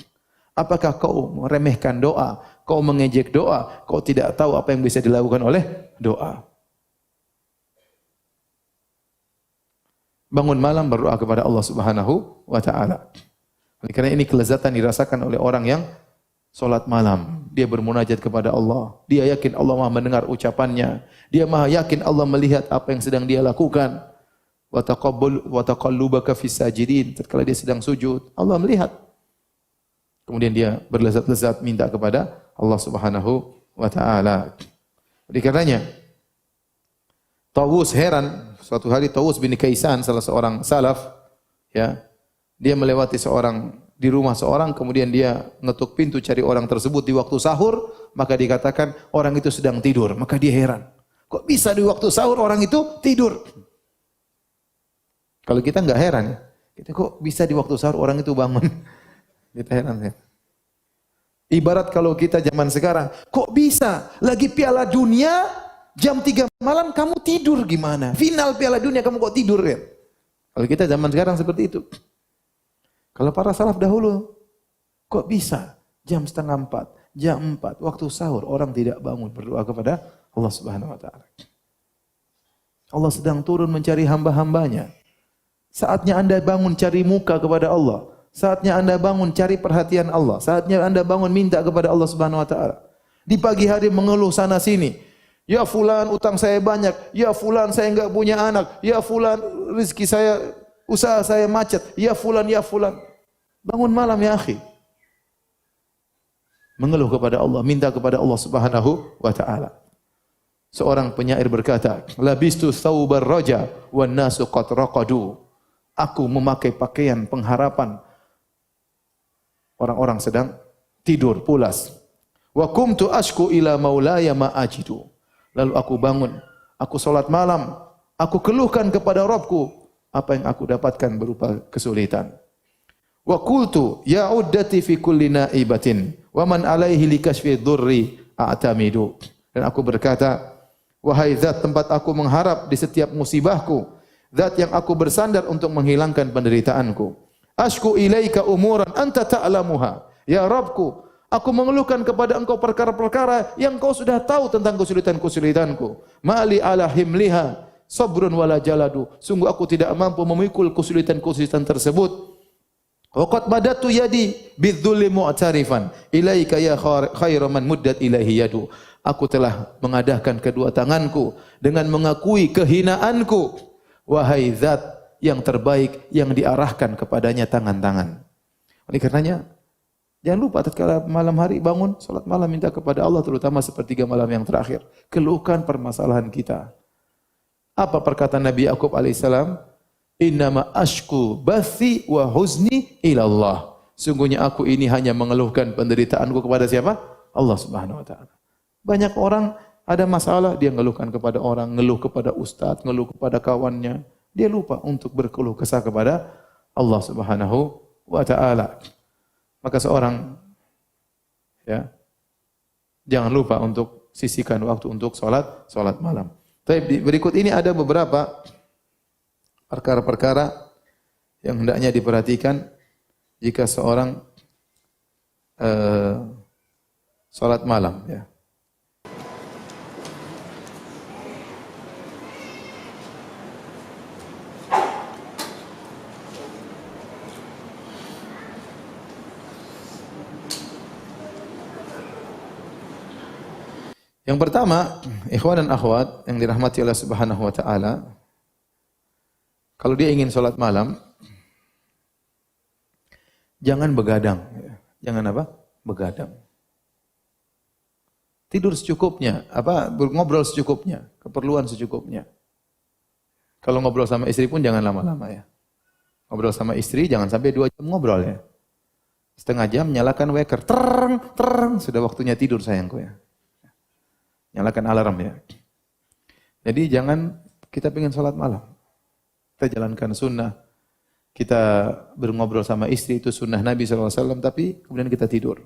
Apakah kau meremehkan doa, kau mengejek doa, kau tidak tahu apa yang bisa dilakukan oleh doa. Bangun malam berdoa kepada Allah Subhanahu wa taala. Karena ini kelezatan dirasakan oleh orang yang salat malam. Dia bermunajat kepada Allah. Dia yakin Allah Maha mendengar ucapannya. Dia Maha yakin Allah melihat apa yang sedang dia lakukan. Wa taqallubaka fis sajidin. Tatkala dia sedang sujud, Allah melihat. Kemudian dia berlezat-lezat minta kepada Allah Subhanahu wa taala. Oleh karenanya Tawus heran, suatu hari Tawus bin Kaisan, salah seorang salaf, ya, dia melewati di rumah seorang, kemudian dia ngetuk pintu cari orang tersebut di waktu sahur, maka dikatakan orang itu sedang tidur. Maka dia heran, kok bisa di waktu sahur orang itu tidur? Kalau kita enggak heran, kita kok bisa di waktu sahur orang itu bangun? Kita heran ya. Ibarat kalau kita zaman sekarang, kok bisa lagi Piala Dunia jam 3 malam kamu tidur gimana? Final Piala Dunia kamu kok tidur ya? Kalau kita zaman sekarang seperti itu. Kalau para salaf dahulu, kok bisa jam 3:30, jam 4, waktu sahur orang tidak bangun berdoa kepada Allah Subhanahu wa taala. Allah sedang turun mencari hamba-hambanya. Saatnya Anda bangun cari muka kepada Allah. Saatnya Anda bangun cari perhatian Allah. Saatnya Anda bangun minta kepada Allah Subhanahu wa taala. Di pagi hari mengeluh sana sini. Ya fulan utang saya banyak, ya fulan saya enggak punya anak, ya fulan rezeki saya, usaha saya macet, ya fulan, ya fulan. Bangun malam ya akhi. Mengeluh kepada Allah, minta kepada Allah Subhanahu wa taala. Seorang penyair berkata, "Labistu thawbar raja wan nasu qad raqadu." Aku memakai pakaian pengharapan. Orang-orang sedang tidur pulas. Wa kumtu ashku ila maulaya ma ajidu. Lalu aku bangun, aku salat malam, aku keluhkan kepada Rabbku apa yang aku dapatkan berupa kesulitan. Wa qultu ya uddati fi kulli naibatin wa man alaihi likashfi dhurri a'tamidu. Dan aku berkata, wahai zat tempat aku mengharap di setiap musibahku, zat yang aku bersandar untuk menghilangkan penderitaanku. Ashku ilaika umuran anta ta'lamuha. Ya Rabbku, aku mengeluhkan kepada engkau perkara-perkara yang kau sudah tahu tentang kesulitan-kesulitanku. Mali ala himliha sabrun wala jaladu. Sungguh aku tidak mampu memikul kesulitan-kesulitan tersebut. Waqad madatu yadi bidzulli mu'tarifan ilaika ya khairu man muddat ilaihi yadu. Aku telah mengadahkan kedua tanganku dengan mengakui kehinaanku. Wahai zat yang terbaik yang diarahkan kepadanya tangan-tangan. Oleh karenanya jangan lupa tatkala malam hari bangun salat malam minta kepada Allah, terutama sepertiga malam yang terakhir. Keluhkan permasalahan kita. Apa perkataan Nabi Yakub alaihissalam? Innama ashku bathi wa huzni ila Allah. Sungguhnya aku ini hanya mengeluhkan penderitaanku kepada siapa? Allah Subhanahu wa taala. Banyak orang ada masalah dia ngeluhkan kepada orang, ngeluh kepada ustaz, ngeluh kepada kawannya. Dia lupa untuk berkeluh kesah kepada Allah Subhanahu wa taala. Maka seorang ya jangan lupa untuk sisihkan waktu untuk salat malam. Tapi berikut ini ada beberapa perkara-perkara yang hendaknya diperhatikan jika seorang salat malam ya. Yang pertama, ikhwan dan akhwat yang dirahmati Allah Subhanahu wa taala, kalau dia ingin salat malam, jangan begadang. Jangan apa? Begadang. Tidur secukupnya, ngobrol secukupnya, keperluan secukupnya. Kalau ngobrol sama istri pun jangan lama-lama ya. Ngobrol sama istri jangan sampai 2 jam ngobrol ya. Setengah jam nyalakan weker, tereng, sudah waktunya tidur sayangku ya. Nyalakan alarm ya. Jadi jangan kita pengen sholat malam. Kita jalankan sunnah. Kita ngobrol sama istri itu sunnah Nabi SAW, tapi kemudian kita tidur.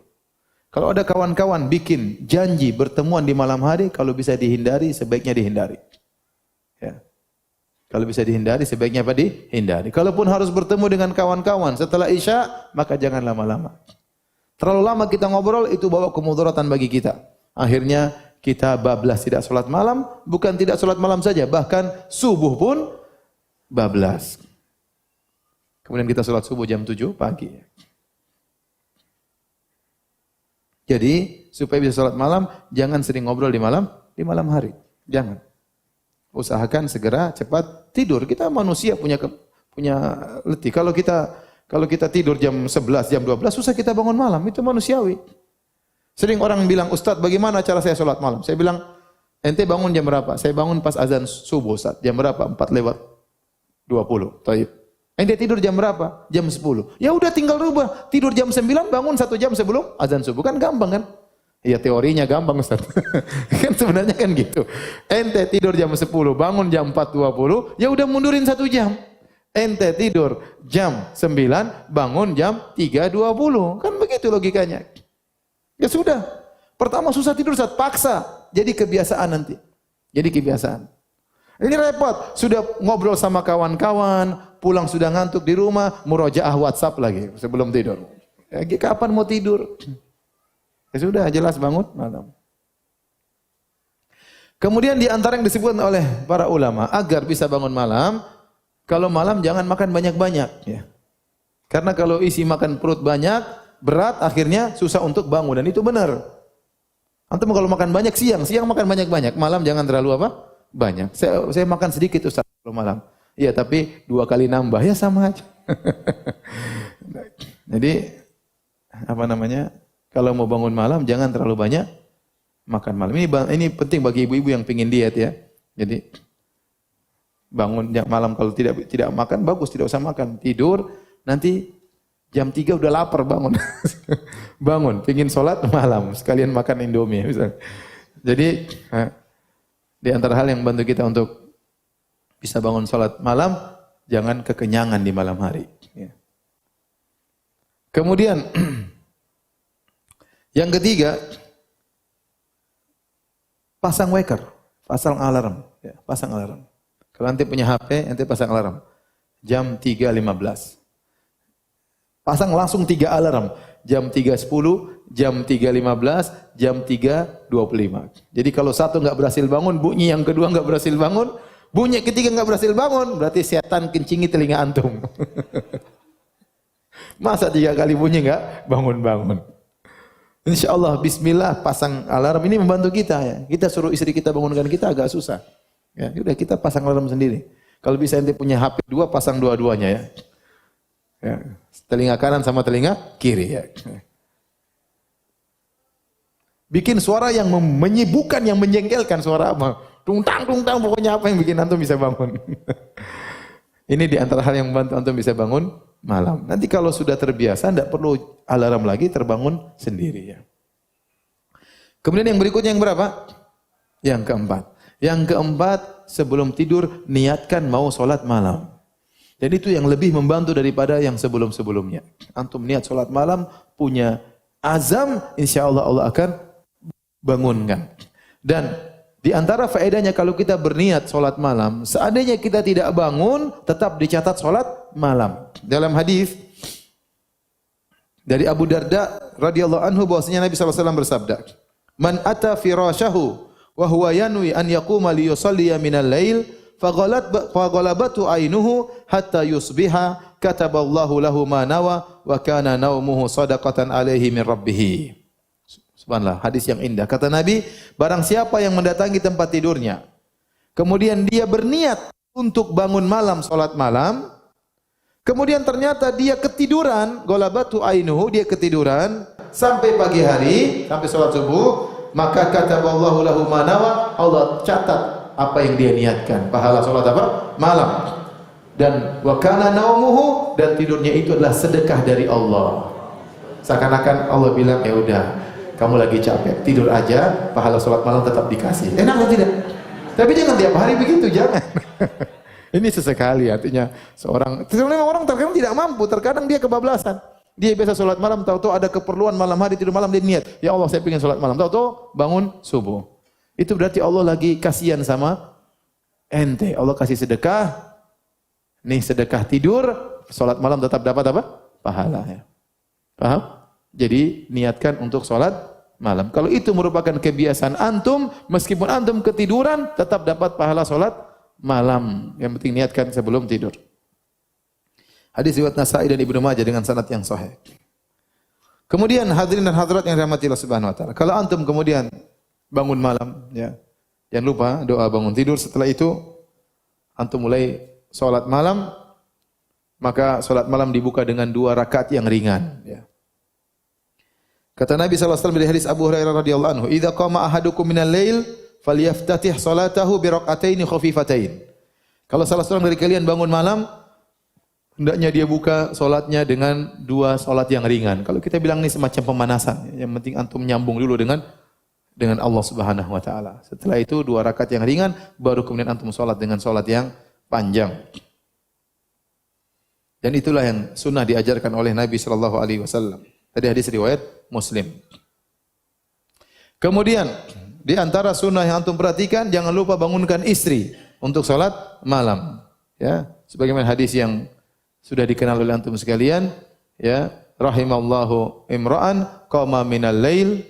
Kalau ada kawan-kawan bikin janji bertemuan di malam hari, kalau bisa dihindari, sebaiknya dihindari. Ya. Kalau bisa dihindari, sebaiknya apa? Dihindari. Kalaupun harus bertemu dengan kawan-kawan setelah Isya, maka jangan lama-lama. Terlalu lama kita ngobrol, itu bawa kemudaratan bagi kita. Akhirnya kita bablas tidak sholat malam, bukan tidak sholat malam saja, bahkan subuh pun bablas. Kemudian kita sholat subuh jam 7 pagi. Jadi, supaya bisa sholat malam, jangan sering ngobrol di malam hari. Jangan. Usahakan segera cepat tidur. Kita manusia punya letih. Kalau kita tidur jam 11, jam 12, susah kita bangun malam. Itu manusiawi. Sering orang bilang, Ustadz bagaimana cara saya sholat malam? Saya bilang, ente bangun jam berapa? Saya bangun pas azan subuh, Ustadz. Jam berapa? 4:20. Taib. Ente tidur jam berapa? Jam 10. Ya udah tinggal rubah. Tidur jam 9, bangun 1 jam sebelum azan subuh. Kan gampang kan? Ya teorinya gampang Ustaz. Kan sebenarnya kan gitu. Ente tidur jam 10, bangun jam 4:20, ya udah mundurin 1 jam. Ente tidur jam 9, bangun jam 3:20. Kan begitu logikanya. Ya sudah. Pertama susah tidur, saat paksa. Jadi kebiasaan nanti. Jadi kebiasaan. Ini repot. Sudah ngobrol sama kawan-kawan, pulang sudah ngantuk di rumah, murojaah WhatsApp lagi sebelum tidur. Ya, kapan mau tidur? Ya sudah, jelas bangun malam. Kemudian di antara yang disebutkan oleh para ulama agar bisa bangun malam, kalau malam jangan makan banyak-banyak. Ya. Karena kalau isi makan perut banyak, berat, akhirnya susah untuk bangun. Dan itu benar. Antum kalau makan banyak siang makan banyak-banyak. Malam jangan terlalu apa? Banyak. Saya makan sedikit Ustaz kalau malam. Iya, tapi 2 kali nambah ya sama aja. Jadi apa namanya? Kalau mau bangun malam jangan terlalu banyak makan malam. Ini penting bagi ibu-ibu yang pengin diet ya. Jadi bangun malam kalau tidak makan bagus, tidak usah makan. Tidur nanti jam 3 udah lapar bangun. Bangun, pengin sholat malam, sekalian makan Indomie misalnya. Jadi di antara hal yang membantu kita untuk bisa bangun sholat malam, jangan kekenyangan di malam hari. Ya. Kemudian yang ketiga, pasang waker, pasang alarm. Ya, pasang alarm. Kalau nanti punya HP, nanti pasang alarm. Jam 3.15. Pasang langsung 3 alarm. Jam 3.10, jam 3.15, jam 3.25. Jadi kalau satu nggak berhasil bangun, bunyi yang kedua nggak berhasil bangun, bunyi ketiga nggak berhasil bangun, berarti setan kencingi telinga antum. Masa 3 kali bunyi nggak bangun-bangun? Insya Allah, bismillah, pasang alarm ini membantu kita ya. Kita suruh istri kita bangunkan kita agak susah. Ya, udah kita pasang alarm sendiri. Kalau bisa ente punya HP 2, pasang dua-duanya ya. Ya, telinga kanan sama telinga kiri ya. Bikin suara yang menyibukkan, yang menjengkelkan, suara apa? Tungtang pokoknya apa yang bikin antum bisa bangun. Ini di antara hal yang membantu antum bisa bangun malam. Nanti kalau sudah terbiasa tidak perlu alarm lagi, terbangun sendiri ya. Kemudian yang berikutnya yang berapa? Yang keempat. Yang keempat, sebelum tidur niatkan mau sholat malam. Dan itu yang lebih membantu daripada yang sebelum-sebelumnya. Antum niat sholat malam, punya azam, insya Allah Allah akan bangunkan. Dan di antara faedahnya kalau kita berniat sholat malam, seandainya kita tidak bangun, tetap dicatat sholat malam. Dalam hadis dari Abu Darda radhiyallahu anhu bahwasanya Nabi SAW bersabda, "Man ata firasyahu wa huwa yanwi an yaquma li yusalliya minal lail faghalabatu ainuhu hatta yusbiha kataballahu lahu ma nawa wa kana naumuhu shadaqatan alaihi min rabbih." Subhanallah, hadis yang indah. Kata Nabi, barang siapa yang mendatangi tempat tidurnya, kemudian dia berniat untuk bangun malam, salat malam, kemudian ternyata dia ketiduran, ghalabatu ainuhu, dia ketiduran sampai pagi hari, sampai salat subuh, maka kataballahu lahu ma nawa, Allah catat apa yang dia niatkan, pahala salat apa? Malam. Dan wa kana naumuhu, dan tidurnya itu adalah sedekah dari Allah. Seakan-akan Allah bilang, ya udah, kamu lagi capek, tidur aja, pahala salat malam tetap dikasih. Enak atau tidak? Tapi jangan tiap hari begitu, jangan. Ini sesekali, artinya sebenarnya orang terkadang tidak mampu, terkadang dia kebablasan. Dia biasa sholat malam, tahu-tahu ada keperluan malam hari, tidur malam, dia niat, ya Allah saya ingin sholat malam, tahu-tahu bangun subuh. Itu berarti Allah lagi kasihan sama ente. Allah kasih sedekah, nih sedekah tidur, sholat malam tetap dapat apa? Pahala. Ya. Paham? Jadi niatkan untuk sholat malam. Kalau itu merupakan kebiasaan antum, meskipun antum ketiduran, tetap dapat pahala sholat malam. Yang penting niatkan sebelum tidur. Hadis riwayat Nasa'i dan Ibnu Majah dengan sanad yang sahih. Kemudian hadirin dan hadirat yang dirahmati Allah Subhanahu wa taala. Kalau antum kemudian bangun malam, ya. Jangan lupa doa bangun tidur. Setelah itu antum mulai salat malam, maka salat malam dibuka dengan 2 rakaat yang ringan, ya. Kata Nabi SAW dari hadis Abu Hurairah radhiyallahu anhu, "Idza qama ahadukum minal lail falyaftatih salatahu bi rak'ataini khafifatain." Kalau salah seorang dari kalian bangun malam, hendaknya dia buka salatnya dengan 2 salat yang ringan. Kalau kita bilang ini semacam pemanasan, yang penting antum nyambung dulu dengan Allah Subhanahu wa taala. Setelah itu 2 rakaat yang ringan, baru kemudian antum salat dengan salat yang panjang. Dan itulah yang sunnah diajarkan oleh Nabi sallallahu alaihi wasallam. Tadi hadis riwayat Muslim. Kemudian di antara sunnah yang antum perhatikan, jangan lupa bangunkan istri untuk salat malam. Ya, sebagaimana hadis yang sudah dikenal oleh antum sekalian, ya, rahimallahu imra'an qama minal lail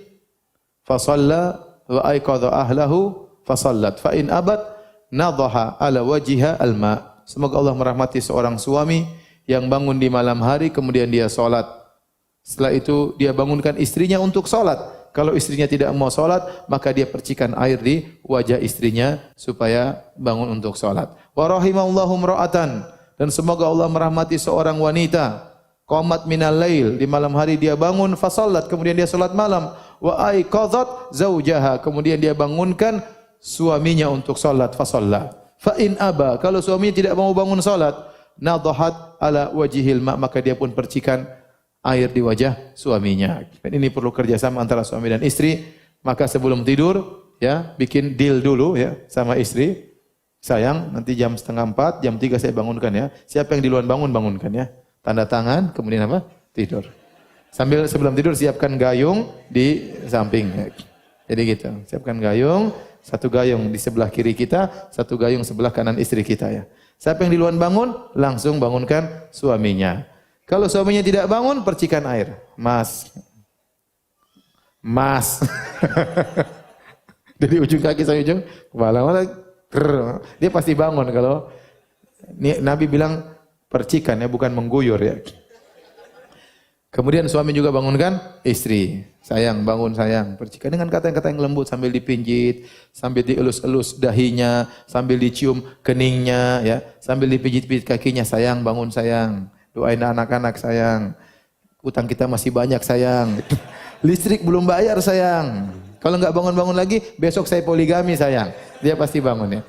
fa shalla wa ayqadha ahlahu fa sallat fa in abat nadhaha ala wajhiha alma. Semoga Allah merahmati seorang suami yang bangun di malam hari kemudian dia salat. Setelah itu dia bangunkan istrinya untuk salat. Kalau istrinya tidak mau salat, maka dia percikan air di wajah istrinya supaya bangun untuk salat. Wa rahimallahu imra'atan, dan semoga Allah merahmati seorang wanita qamat minal lail, di malam hari dia bangun fa salat, kemudian dia salat malam. Wa aiqadhat zaujaha, kemudian dia bangunkan suaminya untuk salat fa shalla. Fa in aba, kalau suaminya tidak mau bangun salat, nadhahat ala wajhil ma, maka dia pun percikan air di wajah suaminya. Dan ini perlu kerjasama antara suami dan istri. Maka sebelum tidur, ya, bikin deal dulu, ya, sama istri. Sayang, nanti jam 3:30, jam 3 saya bangunkan, ya. Siapa yang duluan bangun, bangunkan, ya. Tanda tangan, kemudian apa? Tidur. Sambil sebelum tidur siapkan gayung di samping. Ya. Jadi gitu. Siapkan gayung, 1 gayung di sebelah kiri kita, 1 gayung sebelah kanan istri kita, ya. Siapa yang duluan bangun, langsung bangunkan suaminya. Kalau suaminya tidak bangun, percikan air. Mas. Dari ujung kaki sampai ujung kepala. Dia pasti bangun kalau Nabi bilang percikan, ya, bukan mengguyur, ya. Kemudian suami juga bangunkan istri. Sayang, bangun sayang. Percikan dengan kata-kata yang lembut sambil dipinjit, sambil dielus-elus dahinya, sambil dicium keningnya, ya, sambil dipijit-pijit kakinya. Sayang, bangun sayang. Doain anak-anak sayang. Utang kita masih banyak sayang. Listrik belum bayar sayang. Kalau enggak bangun-bangun lagi, besok saya poligami sayang. Dia pasti bangun, ya.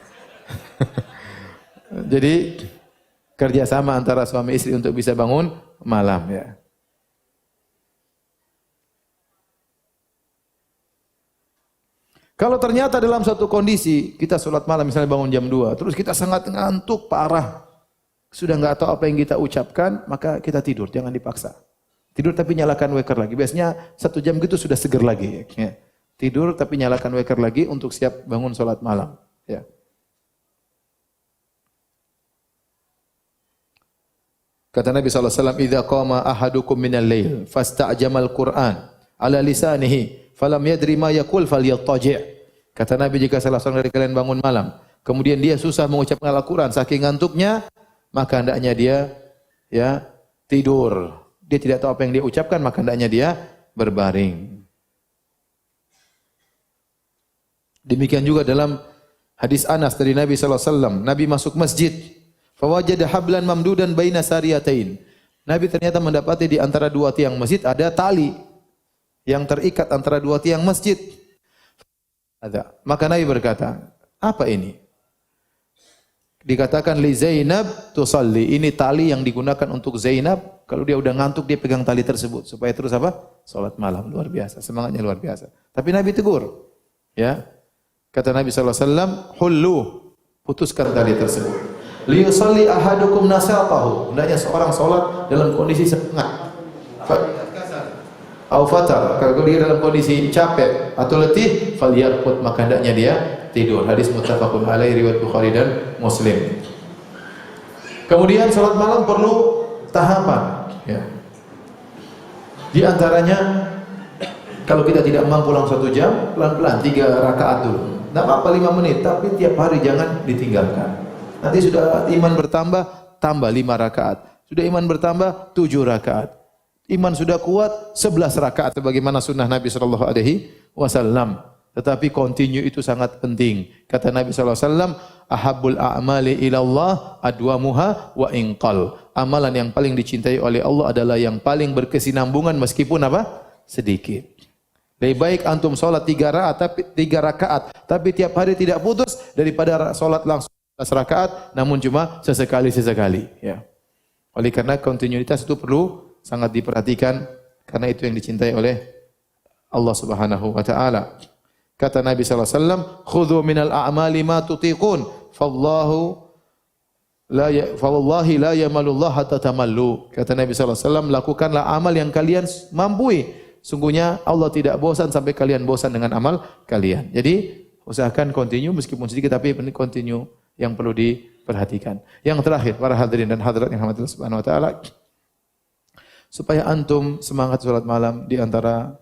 Jadi kerjasama antara suami istri untuk bisa bangun malam, ya. Kalau ternyata dalam satu kondisi kita sholat malam misalnya bangun jam 2, terus kita sangat ngantuk parah. Sudah enggak tahu apa yang kita ucapkan, maka kita tidur, jangan dipaksa. Tidur tapi nyalakan waker lagi. Biasanya 1 jam gitu sudah seger lagi. Ya. Tidur tapi nyalakan waker lagi untuk siap bangun sholat malam. Ya. Kata Nabi SAW, "Idza qama ahadukum minal lail, fasta'jamal Qur'an ala lisanihi, falam yadri ma yaqul falyattaji'." Kata Nabi, jika salah seorang dari kalian bangun malam, kemudian dia susah mengucapkan Al-Qur'an saking ngantuknya, maka hendaknya dia, ya, tidur. Dia tidak tahu apa yang dia ucapkan, maka hendaknya dia berbaring. Demikian juga dalam hadis Anas dari Nabi SAW. Nabi masuk masjid, fawajada hablan mamdudan baina sariyatain. Nabi ternyata mendapati di antara 2 tiang masjid ada tali yang terikat antara 2 tiang masjid. Ada. Maka Nabi berkata, apa ini? Dikatakan li Zainab tusalli. Ini tali yang digunakan untuk Zainab. Kalau dia udah ngantuk, dia pegang tali tersebut supaya terus apa? Salat malam. Luar biasa, semangatnya luar biasa. Tapi Nabi tegur, ya. Kata Nabi sallallahu alaihi wasallam, "Hullu," putuskan tali tersebut. "Liyusalli ahadukum nasatahu." Hendaknya seorang salat dalam kondisi semangat. Au fatar, kalau dia dalam kondisi capek atau letih, falyarqud, maka hendaknya dia tidur. Hadis muttafaqun alaihi riwayat Bukhari dan Muslim. Kemudian salat malam perlu tahapan, ya. Di antaranya kalau kita tidak mampu langsung 1 jam, pelan-pelan 3 rakaat dulu. Tidak apa-apa 5 menit, tapi tiap hari jangan ditinggalkan. Nanti sudah iman bertambah, tambah 5 rakaat. Sudah iman bertambah, 7 rakaat. Iman sudah kuat, 11 rakaat sebagaimana sunnah Nabi sallallahu alaihi wasallam. Tetapi continue itu sangat penting. Kata Nabi sallallahu alaihi wasallam, "Ahabbul a'mali ilallah adwamuha wa inqal." Amalan yang paling dicintai oleh Allah adalah yang paling berkesinambungan meskipun apa? Sedikit. Lebih baik antum salat 3 rakaat tapi tiap hari tidak putus daripada salat langsung 11 rakaat namun cuma sesekali, ya. Oleh karena kontinuitas itu perlu sangat diperhatikan karena itu yang dicintai oleh Allah Subhanahu wa taala. Kata Nabi sallallahu alaihi wasallam, "Khudhu minal a'mali ma tutiqun, fawallahi la yamalullah hatta tamallu." Kata Nabi sallallahu alaihi wasallam, lakukanlah amal yang kalian mampu. Sungguhnya Allah tidak bosan sampai kalian bosan dengan amal kalian. Jadi usahakan continue meskipun sedikit tapi continue yang perlu diperhatikan. Yang terakhir, para hadirin dan hadirat yang rahmatillah subhanahu wa taala, supaya antum semangat salat malam, di antara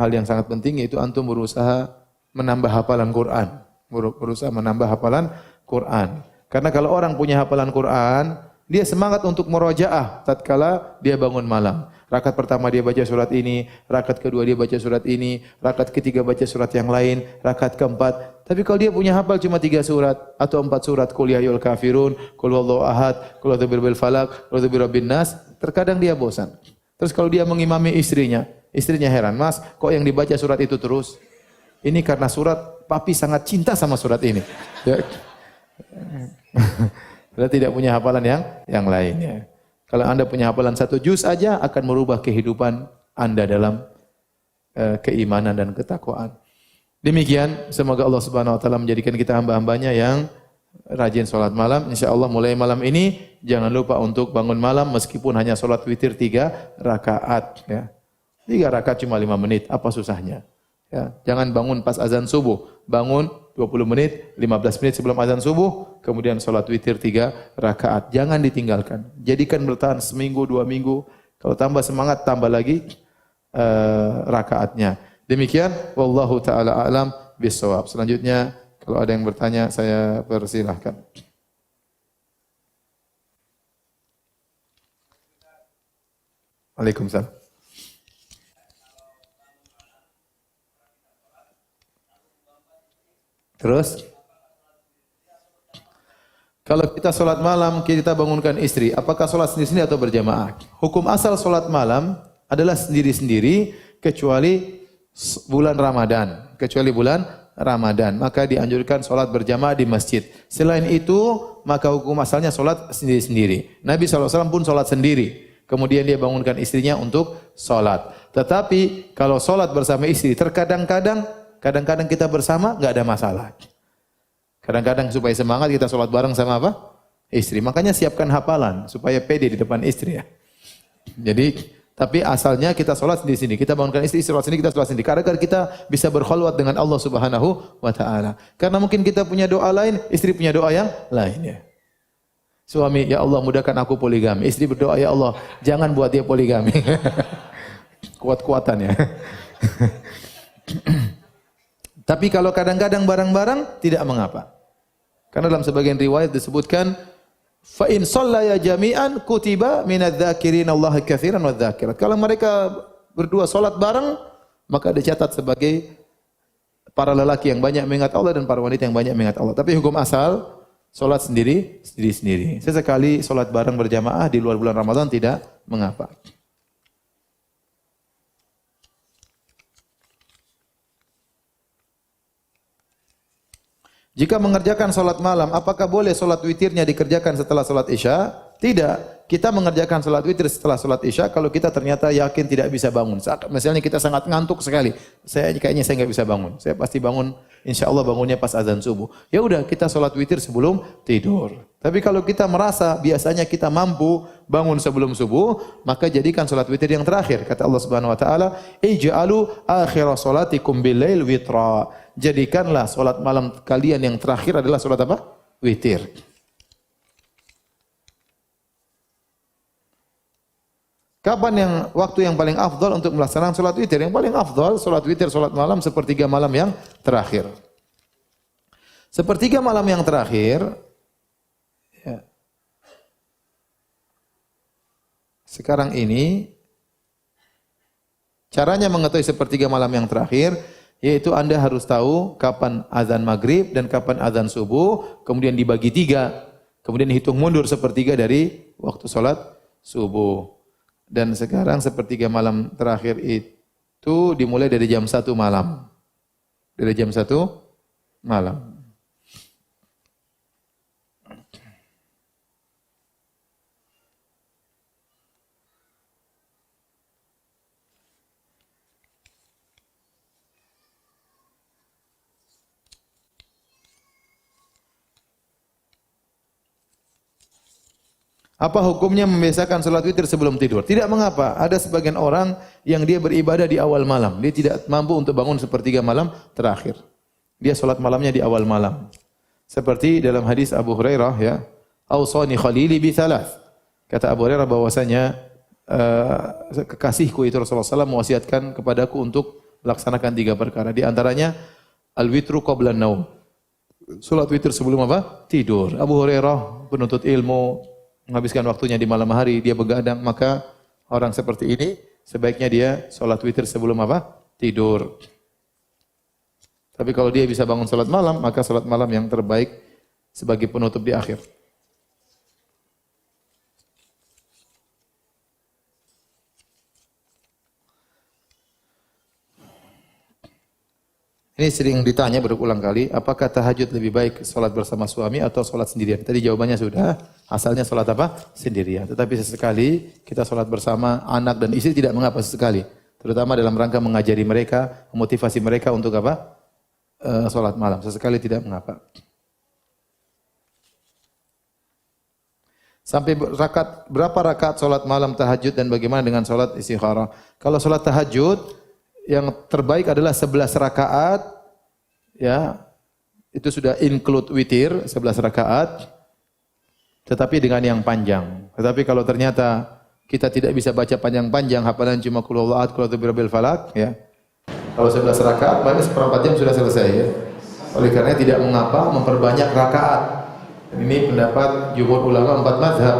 hal yang sangat penting yaitu antum berusaha menambah hafalan Quran. Berusaha menambah hafalan Quran. Karena kalau orang punya hafalan Quran, dia semangat untuk murojaah tatkala dia bangun malam. Rakaat pertama dia baca surat ini, rakaat kedua dia baca surat ini, rakaat ketiga baca surat yang lain, rakaat keempat. Tapi kalau dia punya hafal cuma 3 surat atau 4 surat, Qul ya ayyuhal kafirun, Qul huwallahu ahad, Qul a'udzu birabbil falaq, Qul a'udzu birabbin nas, terkadang dia bosan. Terus kalau dia mengimami istrinya heran, "Mas, kok yang dibaca surat itu terus?" Ini karena surat papi sangat cinta sama surat ini. Ya. Dia tidak punya hafalan yang lain, ya. Kalau Anda punya hafalan 1 juz aja akan merubah kehidupan Anda dalam keimanan dan ketakwaan. Demikian, semoga Allah Subhanahu wa taala menjadikan kita hamba-hambanya yang rajin salat malam. Insyaallah mulai malam ini jangan lupa untuk bangun malam meskipun hanya salat witir 3 rakaat, ya. 3 rakaat cuma 5 menit, apa susahnya? Ya, jangan bangun pas azan subuh, bangun 20 menit, 15 menit sebelum azan subuh, kemudian salat witir 3 rakaat. Jangan ditinggalkan. Jadikan bertahan seminggu, 2 minggu. Kalau tambah semangat, tambah lagi rakaatnya. Demikian, wallahu taala a'lam bissawab. Selanjutnya, kalau ada yang bertanya, saya persilahkan. Waalaikumsalam. Terus, kalau kita sholat malam, kita bangunkan istri, apakah sholat sendiri-sendiri atau berjamaah? Hukum asal sholat malam adalah sendiri-sendiri kecuali bulan Ramadan. Maka dianjurkan sholat berjamaah di masjid. Selain itu, maka hukum asalnya sholat sendiri-sendiri. Nabi SAW pun sholat sendiri. Kemudian dia bangunkan istrinya untuk sholat. Tetapi kalau sholat bersama istri, kadang-kadang kita bersama, enggak ada masalah. Kadang-kadang supaya semangat kita sholat bareng sama apa? Istri. Makanya siapkan hafalan supaya pede di depan istri, ya. Jadi, tapi asalnya kita sholat di sini. Kita bangunkan istri sholat sini, kita sholat sini. Karena kita bisa berkhulwat dengan Allah Subhanahu wa taala. Karena mungkin kita punya doa lain, istri punya doa yang lain, ya. Suami, ya Allah mudahkan aku poligami. Istri berdoa, ya Allah jangan buat dia poligami. Kuat-kuatan, ya. Tapi kalau kadang-kadang bareng-bareng tidak mengapa. Karena dalam sebagian riwayat disebutkan fa in shallaya jami'an kutiba minadz-dzakirin Allah katsiran wadz-dzakirat. Kalau mereka berdua salat bareng, maka dicatat sebagai para lelaki yang banyak mengingat Allah dan para wanita yang banyak mengingat Allah. Tapi hukum asal salat sendiri-sendiri. Sesekali salat bareng berjamaah di luar bulan Ramadan tidak mengapa. Jika mengerjakan salat malam, apakah boleh salat witirnya dikerjakan setelah salat Isya? Tidak. kita mengerjakan salat witir setelah salat Isya kalau kita ternyata yakin tidak bisa bangun. Misalnya kita sangat ngantuk sekali. Kayaknya saya enggak bisa bangun. Saya pasti bangun, insyaallah bangunnya pas azan subuh. Ya udah, kita salat witir sebelum tidur. Tapi kalau kita merasa biasanya kita mampu bangun sebelum subuh, maka jadikan salat witir yang terakhir. Kata Allah Subhanahu wa taala, "Ij'alu akhir salatikum bil-lail witra." Jadikanlah salat malam kalian yang terakhir adalah salat apa? Witir. Kapan waktu yang paling afdal untuk melaksanakan salat witir? Yang paling afdal salat witir salat malam sepertiga malam yang terakhir. Sepertiga malam yang terakhir, ya. Sekarang ini caranya mengetahui sepertiga malam yang terakhir, yaitu Anda harus tahu kapan azan maghrib dan kapan azan subuh, kemudian dibagi 3, kemudian hitung mundur sepertiga dari waktu salat subuh. Dan sekarang sepertiga malam terakhir itu dimulai dari jam 1 malam. Dari jam 1 malam. Apa hukumnya membiasakan salat witir sebelum tidur? Tidak mengapa. Ada sebagian orang yang dia beribadah di awal malam. Dia tidak mampu untuk bangun sepertiga malam terakhir. Dia salat malamnya di awal malam. Seperti dalam hadis Abu Hurairah, ya, "Ausani khalili bi thalath." Kata Abu Hurairah bahwasanya kekasihku itu Rasulullah SAW mewasiatkan kepadaku untuk melaksanakan 3 perkara. Di antaranya al-witru qabla an-naum. Salat witir sebelum apa? Tidur. Abu Hurairah penuntut ilmu, menghabiskan waktunya di malam hari, dia begadang, maka orang seperti ini sebaiknya dia salat witir sebelum apa? Tidur. Tapi kalau dia bisa bangun salat malam, maka salat malam yang terbaik sebagai penutup di akhir. Ini sering ditanya berulang kali, apakah tahajud lebih baik salat bersama suami atau salat sendirian? Tadi jawabannya sudah, asalnya salat apa? Sendirian. Tetapi sesekali kita salat bersama anak dan istri tidak mengapa sesekali. Terutama dalam rangka mengajari mereka, memotivasi mereka untuk apa? Salat malam. Sesekali tidak mengapa. Sampai berapa rakaat salat malam tahajud dan bagaimana dengan salat istikharah? Kalau salat tahajud yang terbaik adalah 11 rakaat, ya, itu sudah include witir, 11 rakaat, tetapi dengan yang panjang. Tetapi kalau ternyata kita tidak bisa baca panjang-panjang, hafalan cuma qul huwallahu ahad, qul a'udzu birabbil falaq, ya. Kalau 11 rakaat, maka seperempat jam sudah selesai, ya. Oleh karena tidak mengapa memperbanyak rakaat. Dan ini pendapat jumhur ulama 4 mazhab,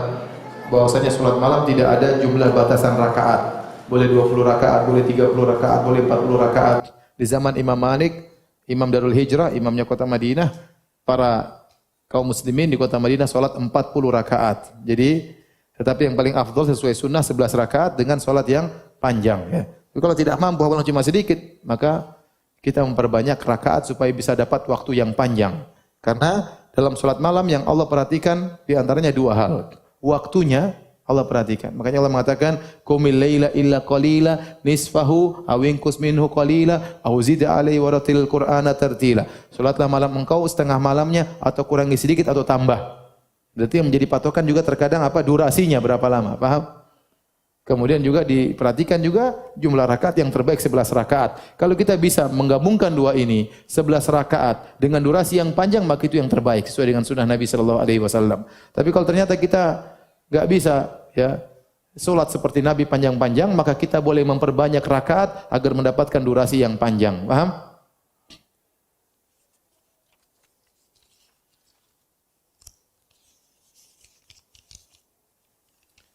bahwasanya salat malam tidak ada jumlah batasan rakaat. Boleh 20 rakaat, boleh 30 rakaat, boleh 40 rakaat. Di zaman Imam Malik, Imam Darul Hijrah, imamnya kota Madinah, para kaum muslimin di kota Madinah salat 40 rakaat. Jadi, tetapi yang paling afdal sesuai sunnah 11 rakaat dengan salat yang panjang, ya. Tapi kalau tidak mampu, walaupun cuma sedikit, maka kita memperbanyak rakaat supaya bisa dapat waktu yang panjang. Karena dalam salat malam yang Allah perhatikan di antaranya 2 hal. Waktunya Allah perhatikan. Makanya Allah mengatakan, "Qumil laila illa qalila nisfahu aw inqus minhu qalila aw zid 'alaihi wa ratilil Qur'ana tartila." Salatlah malam engkau setengah malamnya atau kurangi sedikit atau tambah. Berarti yang menjadi patokan juga terkadang apa? Durasinya berapa lama, paham? Kemudian juga diperhatikan juga jumlah rakaat yang terbaik 11 rakaat. Kalau kita bisa menggabungkan 2 ini, 11 rakaat dengan durasi yang panjang, maka itu yang terbaik sesuai dengan sunnah Nabi sallallahu alaihi wasallam. Tapi kalau ternyata kita enggak bisa, ya, salat seperti Nabi panjang-panjang, maka kita boleh memperbanyak rakaat agar mendapatkan durasi yang panjang. Paham?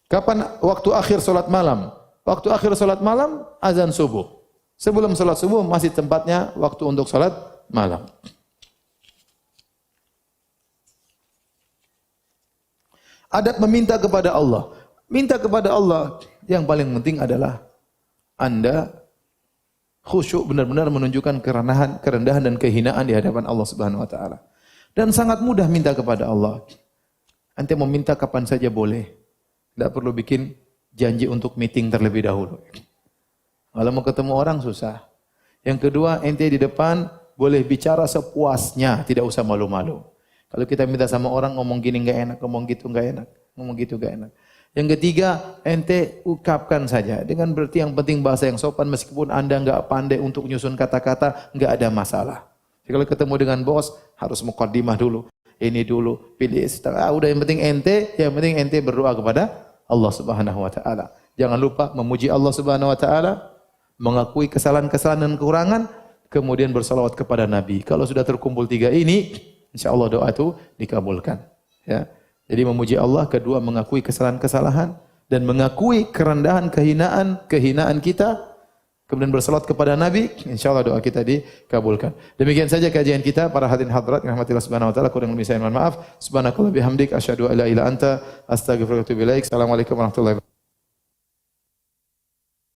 Kapan waktu akhir salat malam? Waktu akhir salat malam azan subuh. Sebelum salat subuh masih tempatnya waktu untuk salat malam. Adab meminta kepada Allah. Minta kepada Allah yang paling penting adalah Anda khusyuk, benar-benar menunjukkan kerendahan dan kehinaan di hadapan Allah Subhanahu wa taala. Dan sangat mudah minta kepada Allah. Anda mau minta kapan saja boleh. Tidak perlu bikin janji untuk meeting terlebih dahulu. Kalau mau ketemu orang susah. Yang kedua, ente di depan boleh bicara sepuasnya, tidak usah malu-malu. Kalau kita minta sama orang ngomong gini enggak enak, ngomong gitu enggak enak, ngomong gitu enggak enak. Yang ketiga, ente ukapkan saja. Dengan berarti yang penting bahasa yang sopan, meskipun Anda enggak pandai untuk nyusun kata-kata, enggak ada masalah. Jadi kalau ketemu dengan bos, harus muqaddimah dulu. Ini dulu, pilih setelah. Udah yang penting ente berdoa kepada Allah Subhanahu wa taala. Jangan lupa memuji Allah Subhanahu wa taala, mengakui kesalahan-kesalahan dan kekurangan, kemudian bersalawat kepada Nabi. Kalau sudah terkumpul 3 ini, insyaallah doa itu dikabulkan. Ya. Jadi memuji Allah, kedua mengakui kesalahan-kesalahan dan mengakui kerendahan, kehinaan kita, kemudian bersalawat kepada Nabi, insyaallah doa kita dikabulkan. Demikian saja kajian kita para hadirin hadirat rahmatillah subhanahu wa taala, kurang lebih saya mohon maaf. Subhanakallah bihamdik asyhadu an la ilaha illa anta astaghfiruka wa atubu ilaik. Assalamualaikum warahmatullahi wabarakatuh.